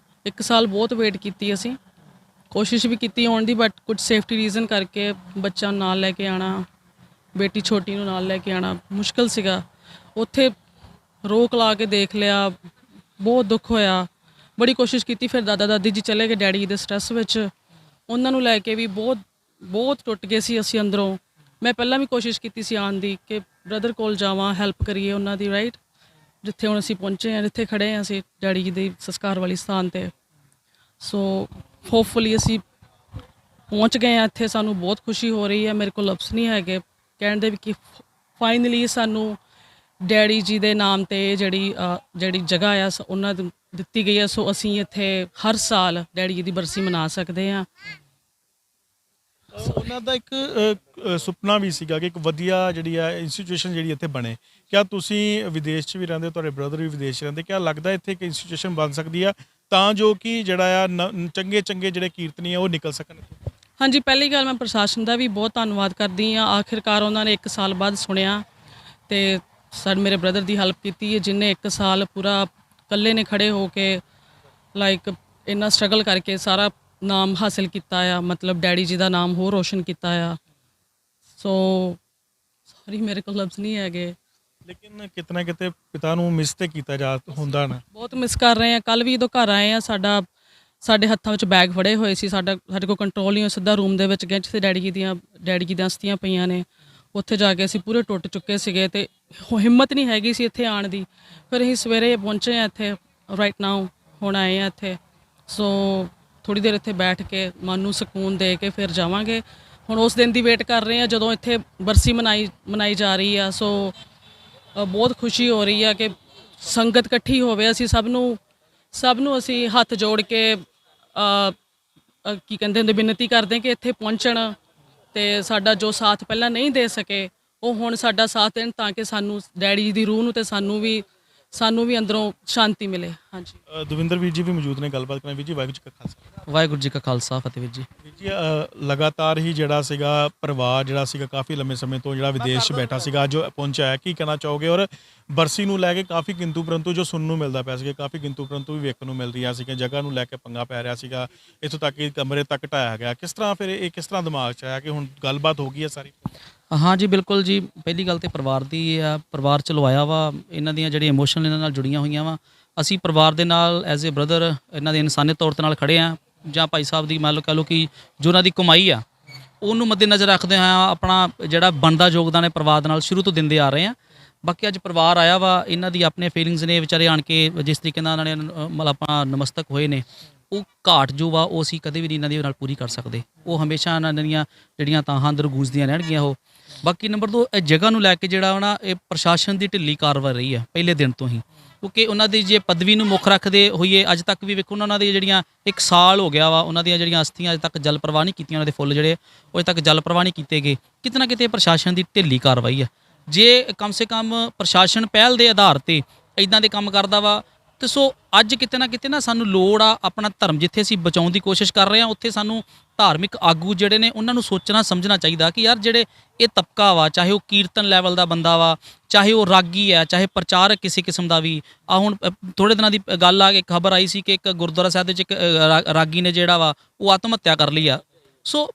1 ਸਾਲ ਬਹੁਤ ਵੇਟ ਕੀਤੀ, ਅਸੀਂ ਕੋਸ਼ਿਸ਼ ਵੀ ਕੀਤੀ ਆਉਣ ਦੀ, ਬਟ ਕੁਝ ਸੇਫਟੀ ਰੀਜ਼ਨ ਕਰਕੇ ਬੱਚਾ ਨੂੰ ਨਾਲ ਲੈ ਕੇ ਆਉਣਾ, ਬੇਟੀ ਛੋਟੀ ਨੂੰ ਨਾਲ ਲੈ ਕੇ ਆਉਣਾ ਮੁਸ਼ਕਿਲ ਸੀਗਾ। ਉੱਥੇ ਰੋਕ ਲਾ ਕੇ ਦੇਖ ਲਿਆ, ਬਹੁਤ ਦੁੱਖ ਹੋਇਆ, ਬੜੀ ਕੋਸ਼ਿਸ਼ ਕੀਤੀ। ਫਿਰ ਦਾਦਾ ਦਾਦੀ ਜੀ ਚਲੇ ਗਏ ਡੈਡੀ ਦੇ ਸਟ੍ਰੈਸ ਵਿੱਚ, ਉਹਨਾਂ ਨੂੰ ਲੈ ਕੇ ਵੀ ਬਹੁਤ ਟੁੱਟ ਗਏ ਸੀ ਅਸੀਂ ਅੰਦਰੋਂ। ਮੈਂ ਪਹਿਲਾਂ ਵੀ ਕੋਸ਼ਿਸ਼ ਕੀਤੀ ਸੀ ਆਉਣ ਦੀ ਕਿ ਬ੍ਰਦਰ ਕੋਲ ਜਾਵਾਂ, ਹੈਲਪ ਕਰੀਏ ਉਹਨਾਂ ਦੀ, ਰਾਈਟ, ਜਿੱਥੇ ਹੁਣ ਅਸੀਂ ਪਹੁੰਚੇ ਹਾਂ, ਜਿੱਥੇ ਖੜੇ ਹਾਂ ਅਸੀਂ ਡੈਡੀ ਜੀ ਦੇ ਸੰਸਕਾਰ ਵਾਲੀ ਸਥਾਨ 'ਤੇ। ਸੋ ਹੋਪਫੁਲੀ ਅਸੀਂ ਪਹੁੰਚ ਗਏ ਹਾਂ ਇੱਥੇ, ਸਾਨੂੰ ਬਹੁਤ ਖੁਸ਼ੀ ਹੋ ਰਹੀ ਹੈ। ਮੇਰੇ ਕੋਲ ਲਫ਼ਜ਼ ਨਹੀਂ ਹੈਗੇ ਕਹਿਣ ਦੇ ਵੀ ਕਿ ਫਾਈਨਲੀ ਸਾਨੂੰ ਡੈਡੀ ਜੀ ਦੇ ਨਾਮ 'ਤੇ ਜਿਹੜੀ ਜਗ੍ਹਾ ਆ ਉਹਨਾਂ ਨੂੰ ਦਿੱਤੀ ਗਈ ਹੈ। ਸੋ ਅਸੀਂ ਇੱਥੇ ਹਰ ਸਾਲ ਡੈਡੀ ਜੀ ਦੀ ਬਰਸੀ ਮਨਾ ਸਕਦੇ ਹਾਂ। ਉਹਨਾਂ ਦਾ ਇੱਕ ਸੁਪਨਾ ਵੀ ਸੀਗਾ ਕਿ ਇੱਕ ਵਧੀਆ ਜਿਹੜੀ ਆ ਇੰਸਟੀਟਿਊਸ਼ਨ ਜਿਹੜੀ ਇੱਥੇ ਬਣੇ। ਕਿਆ ਤੁਸੀਂ ਵਿਦੇਸ਼ 'ਚ ਵੀ ਰਹਿੰਦੇ ਹੋ, ਤੁਹਾਡੇ ਬ੍ਰਦਰ ਵੀ ਵਿਦੇਸ਼ 'ਚ ਰਹਿੰਦੇ, ਕਿਆ ਲੱਗਦਾ ਇੱਥੇ ਇੱਕ ਇੰਸਟੀਟਿਊਸ਼ਨ ਬਣ ਸਕਦੀ ਆ ਤਾਂ ਜੋ ਕਿ ਜਿਹੜਾ ਆ ਚੰਗੇ ਜਿਹੜੇ ਕੀਰਤਨੀ ਆ ਉਹ ਨਿਕਲ ਸਕਣ? ਹਾਂਜੀ, ਪਹਿਲੀ ਗੱਲ ਮੈਂ ਪ੍ਰਸ਼ਾਸਨ ਦਾ ਵੀ ਬਹੁਤ ਧੰਨਵਾਦ ਕਰਦੀ ਹਾਂ। ਆਖਿਰਕਾਰ ਉਹਨਾਂ ਨੇ 1 ਸਾਲ ਬਾਅਦ ਸੁਣਿਆ ਅਤੇ ਮੇਰੇ ਬ੍ਰਦਰ ਦੀ ਹੈਲਪ ਕੀਤੀ ਹੈ, ਜਿਹਨੇ 1 ਸਾਲ ਪੂਰਾ ਇਕੱਲੇ ਨੇ ਖੜੇ ਹੋ ਕੇ ਲਾਈਕ ਇੰਨਾ ਸਟਰਗਲ ਕਰਕੇ ਸਾਰਾ ਨਾਮ ਹਾਸਿਲ ਕੀਤਾ ਆ, ਮਤਲਬ ਡੈਡੀ ਜੀ ਦਾ ਨਾਮ ਹੋਰ ਰੋਸ਼ਨ ਕੀਤਾ ਆ। ਸੋ ਸੌਰੀ, ਮੇਰੇ ਕੋਲ ਲਫ਼ਜ਼ ਨਹੀਂ ਹੈਗੇ, ਲੇਕਿਨ ਕਿਤੇ ਨਾ ਕਿਤੇ ਪਿਤਾ ਨੂੰ ਮਿਸ ਤੇ ਕੀਤਾ ਜਾ ਹੁੰਦਾ ਨਾ। ਬਹੁਤ ਮਿਸ ਕਰ ਰਹੇ ਹਾਂ। ਕੱਲ੍ਹ ਵੀ ਜਦੋਂ ਘਰ ਆਏ ਆ, ਸਾਡੇ ਹੱਥਾਂ ਵਿੱਚ ਬੈਗ ਫੜੇ ਹੋਏ ਸੀ, ਸਾਡੇ ਕੋਲ ਕੰਟਰੋਲ ਨਹੀਂ ਹੋਇਆ, ਸਿੱਧਾ ਰੂਮ ਦੇ ਵਿੱਚ ਗਏ ਜਿੱਥੇ ਡੈਡੀ ਜੀ ਦੀਆਂ ਅਸਥੀਆਂ ਪਈਆਂ ਨੇ। ਉੱਥੇ ਜਾ ਕੇ ਅਸੀਂ ਪੂਰੇ ਟੁੱਟ ਚੁੱਕੇ ਸੀਗੇ ਅਤੇ ਹਿੰਮਤ ਨਹੀਂ ਹੈਗੀ ਸੀ ਇੱਥੇ ਆਉਣ ਦੀ। ਫਿਰ ਅਸੀਂ ਸਵੇਰੇ ਪਹੁੰਚੇ ਹਾਂ ਇੱਥੇ, ਰਾਈਟ ਨਾਓ ਹੁਣ ਆਏ ਹਾਂ ਇੱਥੇ। ਸੋ ਥੋੜ੍ਹੀ ਦੇਰ ਇੱਥੇ ਬੈਠ ਕੇ ਮਨ ਨੂੰ ਸਕੂਨ ਦੇ ਕੇ ਫਿਰ ਜਾਵਾਂਗੇ। ਹੁਣ ਉਸ ਦਿਨ ਦੀ ਵੇਟ ਕਰ ਰਹੇ ਹਾਂ ਜਦੋਂ ਇੱਥੇ ਬਰਸੀ ਮਨਾਈ ਜਾ ਰਹੀ ਆ। ਸੋ ਬਹੁਤ ਖੁਸ਼ੀ ਹੋ ਰਹੀ ਆ ਕਿ ਸੰਗਤ ਇਕੱਠੀ ਹੋਵੇ। ਅਸੀਂ ਸਭ ਨੂੰ ਅਸੀਂ ਹੱਥ ਜੋੜ ਕੇ ਕੀ ਕਹਿੰਦੇ ਹੁੰਦੇ ਬੇਨਤੀ ਕਰਦੇ ਕਿ ਇੱਥੇ ਪਹੁੰਚਣ ਅਤੇ ਸਾਡਾ ਜੋ ਸਾਥ ਪਹਿਲਾਂ ਨਹੀਂ ਦੇ ਸਕੇ ਉਹ ਹੁਣ ਸਾਡਾ ਸਾਥ ਦੇਣ, ਤਾਂ ਕਿ ਸਾਨੂੰ ਡੈਡੀ ਜੀ ਦੀ ਰੂਹ ਨੂੰ ਅਤੇ ਸਾਨੂੰ ਵੀ ਅੰਦਰੋਂ ਸ਼ਾਂਤੀ ਮਿਲੇ। ਹਾਂਜੀ, ਦਵਿੰਦਰ ਵੀਰ ਜੀ ਵੀ ਮੌਜੂਦ ਨੇ, ਗੱਲਬਾਤ ਕਰਾਂ। ਵੀਰ ਜੀ ਵਾਹਿਗੁਰੂ ਜੀ ਕਾ ਖਾਲਸਾ। ਵਾਹਿਗੁਰੂ ਜੀ ਕਾ ਖਾਲਸਾ, ਫਤਿਹ ਵੀਰ ਜੀ। ਵੀਰ ਜੀ ਲਗਾਤਾਰ ਹੀ ਜਿਹੜਾ ਸੀਗਾ ਪਰਿਵਾਰ ਜਿਹੜਾ ਸੀਗਾ ਕਾਫੀ ਲੰਮੇ ਸਮੇਂ ਤੋਂ ਜਿਹੜਾ ਵਿਦੇਸ਼ 'ਚ ਬੈਠਾ ਸੀਗਾ, ਜੋ ਪਹੁੰਚਿਆ ਹੈ, ਕੀ ਕਹਿਣਾ ਚਾਹੋਗੇ? ਔਰ ਬਰਸੀ ਨੂੰ ਲੈ ਕੇ ਕਾਫੀ ਕਿੰਤੂ ਪਰੰਤੂ ਜੋ ਸੁਣਨ ਨੂੰ ਮਿਲਦਾ ਪਿਆ ਸੀਗਾ, ਕਾਫੀ ਕਿੰਤੂ ਪਰੰਤੂ ਵੀ ਵੇਖਣ ਨੂੰ ਮਿਲ ਰਹੀਆਂ ਸੀਗੀਆਂ, ਜਗ੍ਹਾ ਨੂੰ ਲੈ ਕੇ ਪੰਗਾ ਪੈ ਰਿਹਾ ਸੀਗਾ, ਇੱਥੋਂ ਤੱਕ ਕਿ ਕਮਰੇ ਤੱਕ ਢਾਇਆ ਗਿਆ। ਕਿਸ ਤਰ੍ਹਾਂ ਫਿਰ ਇਹ ਕਿਸ ਤਰ੍ਹਾਂ ਦਿਮਾਗ 'ਚ ਆਇਆ ਕਿ ਹੁਣ ਗੱਲਬਾਤ ਹੋ ਗਈ ਹੈ ਸਾਰੀ? ਹਾਂ ਜੀ, ਬਿਲਕੁਲ ਜੀ। ਪਹਿਲੀ ਗੱਲ ਤਾਂ ਪਰਿਵਾਰ ਦੀ ਆ, ਪਰਿਵਾਰ ਚਲੋ ਆਇਆ ਵਾ, ਇਹਨਾਂ ਦੀਆਂ ਜਿਹੜੀਆਂ ਇਮੋਸ਼ਨਲ ਇਹਨਾਂ ਨਾਲ ਜੁੜੀਆਂ ਹੋਈਆਂ ਵਾ। ਅਸੀਂ ਪਰਿਵਾਰ ਦੇ ਨਾਲ ਐਜ਼ ਏ ਬ੍ਰਦਰ ਇਹਨਾਂ ਦੇ ਇਨਸਾਨੀਅਤ ਤੌਰ 'ਤੇ ਨਾਲ ਖੜੇ ਹਾਂ, ਜਾਂ ਭਾਈ ਸਾਹਿਬ ਦੀ ਮੰਨ ਲਓ ਕਹਿ ਲਓ ਕਿ ਜੋ ਉਹਨਾਂ ਦੀ ਕਮਾਈ ਆ ਉਹਨੂੰ ਮੱਦੇਨਜ਼ਰ ਰੱਖਦੇ ਹੋਇਆ ਆਪਣਾ ਜਿਹੜਾ ਬਣਦਾ ਯੋਗਦਾਨ ਹੈ ਪਰਿਵਾਰ ਦੇ ਨਾਲ ਸ਼ੁਰੂ ਤੋਂ ਦਿੰਦੇ ਆ ਰਹੇ ਹਾਂ। ਬਾਕੀ ਅੱਜ ਪਰਿਵਾਰ ਆਇਆ ਵਾ, ਇਹਨਾਂ ਦੀ ਆਪਣੇ ਫੀਲਿੰਗਸ ਨੇ, ਵਿਚਾਰੇ ਆਣ ਕੇ ਜਿਸ ਤਰੀਕੇ ਨਾਲ ਉਹਨਾਂ ਨੇ ਮਤਲਬ ਆਪਣਾ ਨਮਸਤਕ ਹੋਏ ਨੇ, ਉਹ ਘਾਟ ਜੋ ਵਾ ਉਹ ਅਸੀਂ ਕਦੇ ਵੀ ਨਹੀਂ ਇਹਨਾਂ ਦੇ ਨਾਲ ਪੂਰੀ ਕਰ ਸਕਦੇ। ਉਹ ਹਮੇਸ਼ਾ ਇਹਨਾਂ ਦੀਆਂ ਜਿਹੜੀਆਂ ਤਾਹਾਂ ਅੰਦਰ ਗੂੰਜਦੀਆਂ ਰਹਿਣਗੀਆਂ ਉਹ। ਬਾਕੀ ਨੰਬਰ 2, ਇਹ ਜਗ੍ਹਾ ਨੂੰ ਲੈ ਕੇ ਜਿਹੜਾ ਨਾ ਇਹ ਪ੍ਰਸ਼ਾਸਨ ਦੀ ਢਿੱਲੀ ਕਾਰਵਾਈ ਰਹੀ ਹੈ ਪਹਿਲੇ ਦਿਨ ਤੋਂ ਹੀ, ਕਿਉਂਕਿ ਉਹਨਾਂ ਦੀ ਜੇ ਪਦਵੀ ਨੂੰ ਮੁੱਖ ਰੱਖਦੇ ਹੋਈਏ ਅੱਜ ਤੱਕ ਵੀ ਵੇਖੋ ਉਹਨਾਂ ਦੀ ਜਿਹੜੀਆਂ 1 ਸਾਲ ਹੋ ਗਿਆ ਵਾ, ਉਹਨਾਂ ਦੀਆਂ ਜਿਹੜੀਆਂ ਅਸਥੀਆਂ ਅਜੇ ਤੱਕ ਜਲ ਪ੍ਰਵਾਹ ਨਹੀਂ ਕੀਤੀਆਂ, ਉਹਨਾਂ ਦੇ ਫੁੱਲ ਜਿਹੜੇ ਉਹ ਅਜੇ ਤੱਕ ਜਲ ਪ੍ਰਵਾਹ ਨਹੀਂ ਕੀਤੇ ਗਏ। ਕਿਤੇ ਨਾ ਕਿਤੇ ਪ੍ਰਸ਼ਾਸਨ ਦੀ ਢਿੱਲੀ ਕਾਰਵਾਈ ਹੈ। ਜੇ ਕਮ ਸੇ ਕਮ ਪ੍ਰਸ਼ਾਸਨ ਪਹਿਲ ਦੇ ਆਧਾਰ 'ਤੇ ਇੱਦਾਂ ਦੇ ਕੰਮ ਕਰਦਾ ਵਾ ਤੇ ਸੋ ਅੱਜ ਕਿਤੇ ਨਾ ਸਾਨੂੰ ਲੋੜ ਆ ਆਪਣਾ ਧਰਮ ਜਿੱਥੇ ਅਸੀਂ ਬਚਾਉਣ ਦੀ ਕੋਸ਼ਿਸ਼ ਕਰ ਰਹੇ ਹਾਂ, ਉੱਥੇ ਸਾਨੂੰ ਧਾਰਮਿਕ ਆਗੂ ਜਿਹੜੇ ਨੇ ਉਹਨਾਂ ਨੂੰ ਸੋਚਣਾ ਸਮਝਣਾ ਚਾਹੀਦਾ ਕਿ ਯਾਰ ਜਿਹੜੇ ਇਹ ਤਬਕਾ ਵਾ, ਚਾਹੇ ਉਹ ਕੀਰਤਨ ਲੈਵਲ ਦਾ ਬੰਦਾ ਵਾ, ਚਾਹੇ ਉਹ ਰਾਗੀ ਹੈ, ਚਾਹੇ ਪ੍ਰਚਾਰਕ ਕਿਸੇ ਕਿਸਮ ਦਾ ਵੀ ਆ। ਹੁਣ ਥੋੜ੍ਹੇ ਦਿਨਾਂ ਦੀ ਗੱਲ ਆ ਕੇ ਖਬਰ ਆਈ ਸੀ ਕਿ ਇੱਕ ਗੁਰਦੁਆਰਾ ਸਾਹਿਬ ਦੇ ਵਿੱਚ ਇੱਕ ਰਾਗੀ ਨੇ ਜਿਹੜਾ ਵਾ ਉਹ ਆਤਮ ਹੱਤਿਆ ਕਰ ਲਈ ਆ। ਸੋ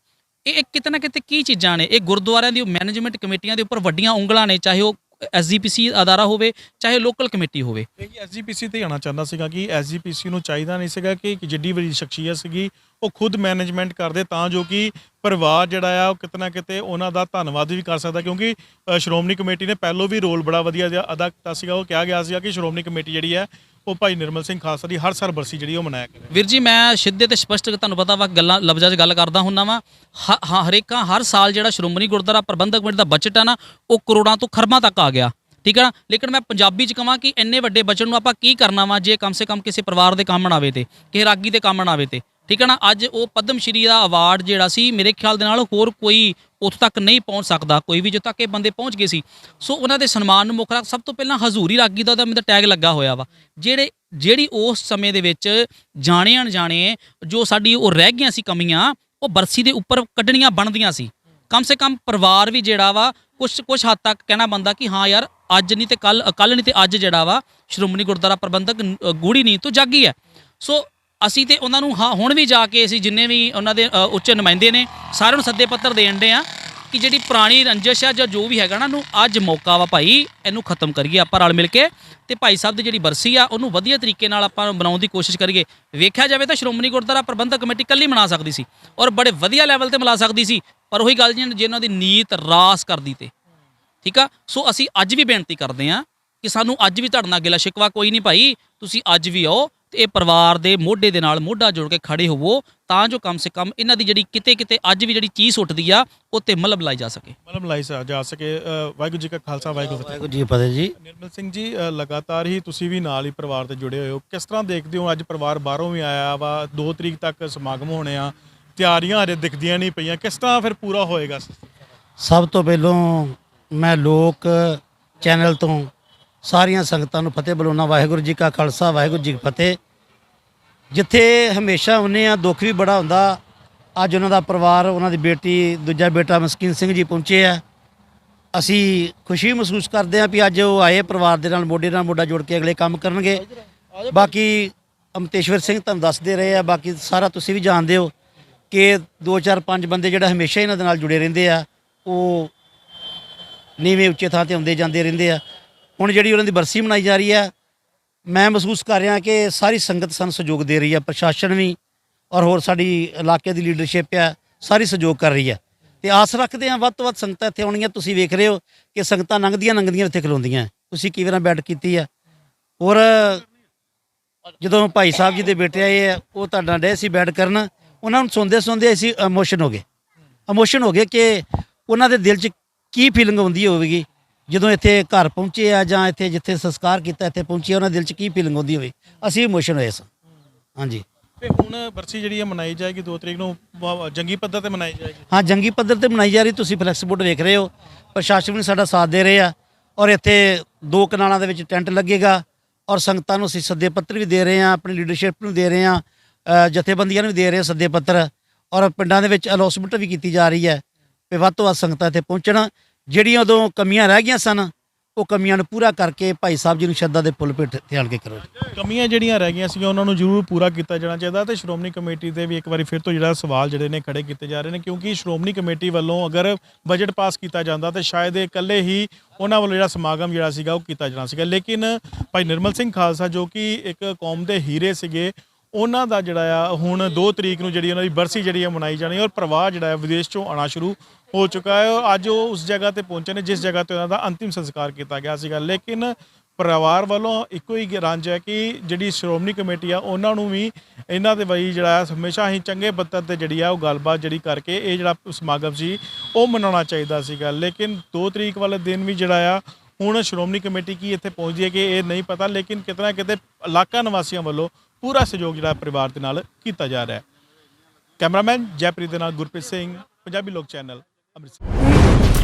ਇਹ ਕਿਤੇ ਨਾ ਕਿਤੇ ਕੀ ਚੀਜ਼ਾਂ ਨੇ, ਇਹ ਗੁਰਦੁਆਰਿਆਂ ਦੀ ਮੈਨੇਜਮੈਂਟ ਕਮੇਟੀਆਂ ਦੇ ਉੱਪਰ ਵੱਡੀਆਂ ਉਂਗਲਾਂ ਨੇ, ਚਾਹੇ ਉਹ SGPC ਅਦਾਰਾ ਹੋਵੇ ਚਾਹੇ ਲੋਕਲ ਕਮੇਟੀ ਹੋਵੇ। SGPC ਤੇ ਆਉਣਾ ਚਾਹੁੰਦਾ ਸੀਗਾ ਕਿ SGPC ਨੂੰ ਚਾਹੀਦਾ ਨਹੀਂ ਸੀਗਾ ਕਿ ਜਿੱਡੀ ਵੱਡੀ ਸ਼ਖਸੀਅਤ ਸੀਗੀ ਉਹ ਖੁਦ ਮੈਨੇਜਮੈਂਟ ਕਰਦੇ, ਤਾਂ ਜੋ ਕਿ ਪਰਿਵਾਰ ਜਿਹੜਾ ਆ ਉਹ ਕਿਤੇ ਨਾ ਕਿਤੇ ਉਹਨਾਂ ਦਾ ਧੰਨਵਾਦ ਵੀ ਕਰ ਸਕਦਾ, ਕਿਉਂਕਿ ਸ਼੍ਰੋਮਣੀ ਕਮੇਟੀ ਨੇ ਪਹਿਲੋਂ ਵੀ ਰੋਲ ਬੜਾ ਵਧੀਆ ਜਿਹਾ ਅਦਾ ਕੀਤਾ ਸੀਗਾ। ਉਹ ਕਿਹਾ ਗਿਆ ਸੀਗਾ ਕਿ ਸ਼੍ਰੋਮਣੀ ਕਮੇਟੀ ਜਿਹੜੀ ਹੈ ਉਹ ਭਾਈ ਨਿਰਮਲ ਸਿੰਘ ਖਾਲਸਾ ਦੀ ਹਰ ਸਾਲ ਬਰਸੀ ਜਿਹੜੀ ਉਹ ਮਨਾਇਆ ਕਰੇ। ਵੀਰ ਜੀ ਮੈਂ ਸਿੱਧੇ ਤੇ ਸਪਸ਼ਟ ਤੁਹਾਨੂੰ ਪਤਾ ਵਾ ਗੱਲਾਂ ਲਫ਼ਜ਼ਾਂ 'ਚ ਗੱਲ ਕਰਦਾ ਹੁੰਦਾ ਵਾ। ਹਰੇਕਾਂ ਹਰ ਸਾਲ ਜਿਹੜਾ ਸ਼੍ਰੋਮਣੀ ਗੁਰਦੁਆਰਾ ਪ੍ਰਬੰਧਕ ਕਮੇਟੀ ਦਾ ਬਜਟ ਆ ਨਾ ਉਹ ਕਰੋੜਾਂ ਤੋਂ ਖਰਬਾਂ ਤੱਕ ਆ ਗਿਆ, ਠੀਕ ਹੈ ਨਾ। ਲੇਕਿਨ ਮੈਂ ਪੰਜਾਬੀ 'ਚ ਕਹਾਂ ਕਿ ਇੰਨੇ ਵੱਡੇ ਬਜਟ ਨੂੰ ਆਪਾਂ ਕੀ ਕਰਨਾ ਵਾ ਜੇ ਕਮ ਸੇ ਕਮ ਕਿਸੇ ਪਰਿਵਾਰ ਦੇ ਕੰਮ ਨਾ ਆਵੇ ਤੇ ਕਿਸੇ ਰਾਗੀ ਦੇ ਕੰਮ ਨਾ ਆਵੇ ਤੇ, ਠੀਕ ਹੈ ਨਾ। ਅੱਜ ਉਹ ਪਦਮ ਸ਼੍ਰੀ ਦਾ ਅਵਾਰਡ ਜਿਹੜਾ ਸੀ ਮੇਰੇ ਖਿਆਲ ਦੇ ਨਾਲ ਹੋਰ ਕੋਈ ਉੱਥੋਂ ਤੱਕ ਨਹੀਂ ਪਹੁੰਚ ਸਕਦਾ, ਕੋਈ ਵੀ ਜੋ ਤੱਕ ਇਹ ਬੰਦੇ ਪਹੁੰਚ ਗਏ ਸੀ। ਸੋ ਉਹਨਾਂ ਦੇ ਸਨਮਾਨ ਨੂੰ ਮੁੱਖ ਰੱਖ ਸਭ ਤੋਂ ਪਹਿਲਾਂ ਹਜ਼ੂਰੀ ਰਾਗੀ ਦਾ ਉਹਦਾ ਮੇਰਾ ਟੈਗ ਲੱਗਾ ਹੋਇਆ ਵਾ। ਜਿਹੜੀ ਉਸ ਸਮੇਂ ਦੇ ਵਿੱਚ ਜਾਣੇ ਅਣਜਾਣੇ ਜੋ ਸਾਡੀ ਉਹ ਰਹਿ ਗਈਆਂ ਸੀ ਕਮੀਆਂ, ਉਹ ਬਰਸੀ ਦੇ ਉੱਪਰ ਕੱਢਣੀਆਂ ਬਣਦੀਆਂ ਸੀ। ਕਮ ਸੇ ਕਮ ਪਰਿਵਾਰ ਵੀ ਜਿਹੜਾ ਵਾ ਕੁਛ ਹੱਦ ਤੱਕ ਕਹਿਣਾ ਬੰਦਾ ਕਿ ਹਾਂ ਯਾਰ ਅੱਜ ਨਹੀਂ ਤੇ ਕੱਲ ਨਹੀਂ ਤੇ ਅੱਜ ਜਿਹੜਾ ਵਾ ਸ਼੍ਰੋਮਣੀ ਗੁਰਦੁਆਰਾ ਪ੍ਰਬੰਧਕ ਗੂੜੀ ਨੀਂਦ ਤੋਂ ਜਾਗੀ ਹੈ। ਸੋ ਅਸੀਂ ਤੇ ਉਹਨਾਂ ਨੂੰ ਹੁਣ ਵੀ ਜਾ ਕੇ ਅਸੀਂ ਜਿੰਨੇ ਵੀ ਉਹਨਾਂ ਦੇ ਉੱਚ ਨੁਮਾਇੰਦੇ ਨੇ ਸਾਰਿਆਂ ਨੂੰ ਸੱਦੇ ਪੱਤਰ ਦੇਣ ਦੇ ਆ ਕਿ ਜਿਹੜੀ ਪੁਰਾਣੀ ਰੰਜਿਸ਼ ਆ ਜਾਂ ਜੋ ਵੀ ਹੈਗਾ ਨਾ ਨੂੰ ਅੱਜ ਮੌਕਾ ਵਾ ਭਾਈ ਇਹਨੂੰ ਖਤਮ ਕਰੀਏ ਆਪਾਂ ਰਲ ਮਿਲ ਕੇ, ਤੇ ਭਾਈ ਸਾਹਿਬ ਦੀ ਜਿਹੜੀ ਬਰਸੀ ਆ ਉਹਨੂੰ ਵਧੀਆ ਤਰੀਕੇ ਨਾਲ ਆਪਾਂ ਬਣਾਉਣ ਦੀ ਕੋਸ਼ਿਸ਼ ਕਰੀਏ। ਵੇਖਿਆ ਜਾਵੇ ਤਾਂ ਸ਼੍ਰੋਮਣੀ ਗੁਰਦੁਆਰਾ ਪ੍ਰਬੰਧਕ ਕਮੇਟੀ ਇਕੱਲੀ ਮਨਾ ਸਕਦੀ ਸੀ ਔਰ ਬੜੇ ਵਧੀਆ ਲੈਵਲ ਤੇ ਮਿਲਾ ਸਕਦੀ ਸੀ, ਪਰ ਉਹੀ ਗੱਲ ਜੇ ਉਹਨਾਂ ਦੀ ਨੀਤ ਰਾਸ ਕਰਦੀ ਤੇ, ਠੀਕ ਆ। ਸੋ ਅਸੀਂ ਅੱਜ ਵੀ ਬੇਨਤੀ ਕਰਦੇ ਹਾਂ ਕਿ ਸਾਨੂੰ ਅੱਜ ਵੀ ਤੁਹਾਡੇ ਨਾਲ ਗਿਲਾ ਸ਼ਿਕਵਾ ਕੋਈ ਨਹੀਂ ਭਾਈ, ਤੁਸੀਂ ਅੱਜ ਵੀ ਆਓ ਤੇ ਇਹ ਪਰਿਵਾਰ ਦੇ ਮੋਢੇ ਦੇ ਨਾਲ ਮੋਢਾ ਜੋੜ ਕੇ ਖੜੇ ਹੋਵੋ ਤਾਂ ਜੋ ਕਮ ਸੇ ਕਮ ਇਹਨਾਂ ਦੀ ਜਿਹੜੀ ਕਿਤੇ ਅੱਜ ਵੀ ਜਿਹੜੀ ਚੀਜ਼ ਉੱਠਦੀ ਆ ਉਹ ਤੇ ਮਲਬ ਲਾਈ ਜਾ ਸਕੇ, ਜਾ ਸਕੇ। ਵਾਹਿਗੁਰੂ ਜੀ ਕਾ ਖਾਲਸਾ ਵਾਹਿਗੁਰੂ ਜੀ ਕੀ ਫਤਿਹ ਜੀ। ਨਿਰਮਲ ਸਿੰਘ ਜੀ, ਲਗਾਤਾਰ ਹੀ ਤੁਸੀਂ ਵੀ ਨਾਲ ਹੀ ਪਰਿਵਾਰ ਤੇ ਜੁੜੇ ਹੋਏ ਹੋ, ਕਿਸ ਤਰ੍ਹਾਂ ਦੇਖਦੇ ਹੋ? ਅੱਜ ਪਰਿਵਾਰ ਬਾਹਰੋਂ ਵੀ ਆਇਆ ਵਾ, 2 ਤਰੀਕ ਤੱਕ ਸਮਾਗਮ ਹੋਣੇ ਆ, ਤਿਆਰੀਆਂ ਹਜੇ ਦਿਖਦੀਆਂ ਨਹੀਂ ਪਈਆਂ, ਕਿਸ ਤਰ੍ਹਾਂ ਫਿਰ ਪੂਰਾ ਹੋਏਗਾ? ਸਭ ਤੋਂ ਪਹਿਲੋਂ ਮੈਂ ਲੋਕ ਚੈਨਲ ਤੋਂ ਸਾਰੀਆਂ ਸੰਗਤਾਂ ਨੂੰ ਫਤਿਹ ਬੁਲਾਉਣਾ। ਵਾਹਿਗੁਰੂ ਜੀ ਕਾ ਖਾਲਸਾ ਵਾਹਿਗੁਰੂ ਜੀ ਕੀ ਫਤਿਹ। ਜਿੱਥੇ ਹਮੇਸ਼ਾ ਹੁੰਦੇ ਆ ਦੁੱਖ ਵੀ ਬੜਾ ਹੁੰਦਾ, ਅੱਜ ਉਹਨਾਂ ਦਾ ਪਰਿਵਾਰ, ਉਹਨਾਂ ਦੀ ਬੇਟੀ, ਦੂਜਾ ਬੇਟਾ ਮਸਕੀਨ ਸਿੰਘ ਜੀ ਪਹੁੰਚੇ ਆ। ਅਸੀਂ ਖੁਸ਼ੀ ਮਹਿਸੂਸ ਕਰਦੇ ਹਾਂ ਵੀ ਅੱਜ ਉਹ ਆਏ ਪਰਿਵਾਰ ਦੇ ਨਾਲ ਮੋਢਾ ਜੋੜ ਕੇ ਅਗਲੇ ਕੰਮ ਕਰਨਗੇ। ਬਾਕੀ ਅਮਤੇਸ਼ਵਰ ਸਿੰਘ ਤੁਹਾਨੂੰ ਦੱਸਦੇ ਰਹੇ ਆ, ਬਾਕੀ ਸਾਰਾ ਤੁਸੀਂ ਵੀ ਜਾਣਦੇ ਹੋ ਕਿ 2 4 5 ਬੰਦੇ ਜਿਹੜਾ ਹਮੇਸ਼ਾ ਇਹਨਾਂ ਦੇ ਨਾਲ ਜੁੜੇ ਰਹਿੰਦੇ ਆ, ਉਹ ਨੀਵੇਂ ਉੱਚੇ ਥਾਂ ਤੇ ਆਉਂਦੇ ਜਾਂਦੇ ਰਹਿੰਦੇ ਆ। ਹੁਣ ਜਿਹੜੀ ਉਹਨਾਂ ਦੀ ਬਰਸੀ ਮਨਾਈ ਜਾ ਰਹੀ ਆ, ਮੈਂ ਮਹਿਸੂਸ ਕਰ ਰਿਹਾ ਕਿ ਸਾਰੀ ਸੰਗਤ ਸਾਨੂੰ ਸਹਿਯੋਗ ਦੇ ਰਹੀ ਆ, ਪ੍ਰਸ਼ਾਸਨ ਵੀ ਔਰ ਹੋਰ ਸਾਡੀ ਇਲਾਕੇ ਦੀ ਲੀਡਰਸ਼ਿਪ ਆ, ਸਾਰੀ ਸਹਿਯੋਗ ਕਰ ਰਹੀ ਆ। ਤੇ ਆਸ ਰੱਖਦੇ ਆ ਵੱਧ ਤੋਂ ਵੱਧ ਸੰਗਤਾਂ ਇੱਥੇ ਆਉਣਗੀਆਂ। ਤੁਸੀਂ ਵੇਖ ਰਹੇ ਹੋ ਕਿ ਸੰਗਤਾਂ ਲੰਘਦੀਆਂ ਇੱਥੇ ਖਲੋਂਦੀਆਂ। ਤੁਸੀਂ ਕਈ ਵਾਰਾਂ ਬੈਠ ਕੀਤੀ ਆ। ਔਰ ਜਦੋਂ ਭਾਈ ਸਾਹਿਬ ਜੀ ਦੇ ਬੇਟੇ ਆਏ ਆ, ਉਹ ਤੁਹਾਡਾ ਡੇ ਸੀ ਬੈਠ ਕਰਨ, ਉਹਨਾਂ ਨੂੰ ਸੁਣਦੇ ਅਸੀਂ ਇਮੋਸ਼ਨ ਹੋ ਗਏ ਕਿ ਉਹਨਾਂ ਦੇ ਦਿਲ 'ਚ ਕੀ ਫੀਲਿੰਗ ਹੁੰਦੀ ਹੋਵੇਗੀ ਜਦੋਂ ਇੱਥੇ ਘਰ ਪਹੁੰਚੇ ਆ ਜਾਂ ਇੱਥੇ ਜਿੱਥੇ ਸੰਸਕਾਰ ਕੀਤਾ ਇੱਥੇ ਪਹੁੰਚੇ, ਉਹਨਾਂ ਦਿਲ 'ਚ ਕੀ ਫੀਲਿੰਗ ਹੁੰਦੀ ਹੋਵੇ। ਅਸੀਂ ਇਮੋਸ਼ਨ ਹੋਏ ਸਾਂ। ਹਾਂਜੀ। ਤੇ ਹੁਣ ਬਰਸੀ ਜਿਹੜੀ ਹੈ ਮਨਾਈ ਜਾਏਗੀ 2 ਤਰੀਕ ਨੂੰ, ਜੰਗੀ ਪੱਧਰ ਤੇ ਮਨਾਈ ਜਾਏਗੀ? ਹਾਂ, ਜੰਗੀ ਪੱਧਰ ਤੇ ਮਨਾਈ ਜਾ ਰਹੀ। ਤੁਸੀਂ ਫਲੈਕਸ ਬੋਰਡ ਵੇਖ ਰਹੇ ਹੋ, ਪ੍ਰਸ਼ਾਸਨ ਵੀ ਸਾਡਾ ਸਾਥ ਦੇ ਰਹੇ ਆ। ਔਰ ਇੱਥੇ 2 ਕਨਾਲਾਂ ਦੇ ਵਿੱਚ ਟੈਂਟ ਲੱਗੇਗਾ ਔਰ ਸੰਗਤਾਂ ਨੂੰ ਅਸੀਂ ਸੱਦੇ ਪੱਤਰ ਵੀ ਦੇ ਰਹੇ ਹਾਂ, ਆਪਣੀ ਲੀਡਰਸ਼ਿਪ ਨੂੰ ਦੇ ਰਹੇ ਹਾਂ, ਜਥੇਬੰਦੀਆਂ ਨੂੰ ਵੀ ਦੇ ਰਹੇ ਹਾਂ ਸੱਦੇ ਪੱਤਰ। ਔਰ ਪਿੰਡਾਂ ਦੇ ਵਿੱਚ ਅਨਾਉਂਸਮੈਂਟ ਵੀ ਕੀਤੀ ਜਾ ਰਹੀ ਹੈ ਕਿ ਵੱਧ ਤੋਂ ਵੱਧ ਸੰਗਤਾਂ ਇੱਥੇ ਪਹੁੰਚਣ। ਜਿਹੜੀਆਂ ਉਦੋਂ ਕਮੀਆਂ ਰਹਿ ਗਈਆਂ ਸਨ, ਉਹ ਕਮੀਆਂ ਨੂੰ ਪੂਰਾ ਕਰਕੇ ਭਾਈ ਸਾਹਿਬ ਜੀ ਨੂੰ ਸ਼ਰਧਾ ਦੇ ਫੁੱਲ ਭੇਟ ਤੇ ਆਣ ਕੇ ਕਰੋ। ਕਮੀਆਂ ਜਿਹੜੀਆਂ ਰਹਿ ਗਈਆਂ ਸੀਗੀਆਂ ਉਹਨਾਂ ਨੂੰ ਜ਼ਰੂਰ ਪੂਰਾ ਕੀਤਾ ਜਾਣਾ ਚਾਹੀਦਾ। ਤੇ ਸ਼੍ਰੋਮਣੀ ਕਮੇਟੀ ਦੇ ਵੀ ਇੱਕ ਵਾਰੀ ਫਿਰ ਤੋਂ ਜਿਹੜਾ ਸਵਾਲ ਜਿਹੜੇ ਨੇ ਖੜੇ ਕੀਤੇ ਜਾ ਰਹੇ ਨੇ, ਕਿਉਂਕਿ ਸ਼੍ਰੋਮਣੀ ਕਮੇਟੀ ਵੱਲੋਂ ਅਗਰ ਬਜਟ ਪਾਸ ਕੀਤਾ ਜਾਂਦਾ ਤੇ ਸ਼ਾਇਦ ਇਹ ਇਕੱਲੇ ਹੀ ਉਹਨਾਂ ਵੱਲੋਂ ਜਿਹੜਾ ਸਮਾਗਮ ਜਿਹੜਾ ਸੀਗਾ ਉਹ ਕੀਤਾ ਜਾਣਾ ਸੀਗਾ। ਲੇਕਿਨ ਭਾਈ ਨਿਰਮਲ ਸਿੰਘ ਖਾਲਸਾ ਜੋ ਕਿ ਇੱਕ ਕੌਮ ਦੇ ਹੀਰੇ ਸੀਗੇ, ਉਹਨਾਂ ਦਾ ਜਿਹੜਾ ਆ ਹੁਣ 2 ਤਰੀਕ ਨੂੰ ਜਿਹੜੀ ਉਹਨਾਂ ਦੀ ਬਰਸੀ ਜਿਹੜੀ ਆ ਮਨਾਈ ਜਾਣੀ, ਔਰ ਪਰਿਵਾਰ ਜਿਹੜਾ ਹੈ ਵਿਦੇਸ਼ ਚੋਂ ਆਉਣਾ ਸ਼ੁਰੂ ਹੋ ਚੁੱਕਾ ਹੈ। ਅੱਜ ਉਹ ਉਸ ਜਗ੍ਹਾ ਤੇ ਪਹੁੰਚੇ ਨੇ ਜਿਸ ਜਗ੍ਹਾ ਤੇ ਉਹਨਾਂ ਦਾ ਅੰਤਿਮ ਸੰਸਕਾਰ ਕੀਤਾ ਗਿਆ ਸੀਗਾ। ਲੇਕਿਨ ਪਰਿਵਾਰ ਵੱਲੋਂ ਇੱਕੋ ਹੀ ਰੰਜ ਹੈ ਕਿ ਜਿਹੜੀ ਸ਼੍ਰੋਮਣੀ ਕਮੇਟੀ ਆ ਉਹਨਾਂ ਨੂੰ ਵੀ ਇਹਨਾਂ ਦੇ ਬਈ ਜਿਹੜਾ ਹਮੇਸ਼ਾ ਹੀ ਚੰਗੇ ਪੱਧਰ ਤੇ ਜਿਹੜੀ ਆ ਉਹ ਗੱਲਬਾਤ ਜਿਹੜੀ ਕਰਕੇ ਇਹ ਜਿਹੜਾ ਸਮਾਗਮ ਸੀ ਉਹ ਮਨਾਉਣਾ ਚਾਹੀਦਾ ਸੀਗਾ। ਲੇਕਿਨ 2 ਤਰੀਕ ਵਾਲੇ ਦਿਨ ਵੀ ਜਿਹੜਾ ਆ ਹੁਣ ਸ਼੍ਰੋਮਣੀ ਕਮੇਟੀ ਕੀ ਇੱਥੇ ਪਹੁੰਚਦੀ ਹੈ ਕਿ ਇਹ ਨਹੀਂ ਪਤਾ, ਲੇਕਿਨ ਕਿਤੇ ਨਾ ਕਿਤੇ ਇਲਾਕਾ ਨਿਵਾਸੀਆਂ ਵੱਲੋਂ ਪੂਰਾ ਸਹਿਯੋਗ ਜਿਹੜਾ ਪਰਿਵਾਰ ਦੇ ਨਾਲ ਕੀਤਾ ਜਾ ਰਿਹਾ ਹੈ। ਕੈਮਰਾਮੈਨ ਜੈਪ੍ਰੀਤ ਦੇ ਨਾਲ ਗੁਰਪ੍ਰੀਤ ਸਿੰਘ, ਪੰਜਾਬੀ ਲੋਕ ਚੈਨਲ, ਅੰਮ੍ਰਿਤਸਰ।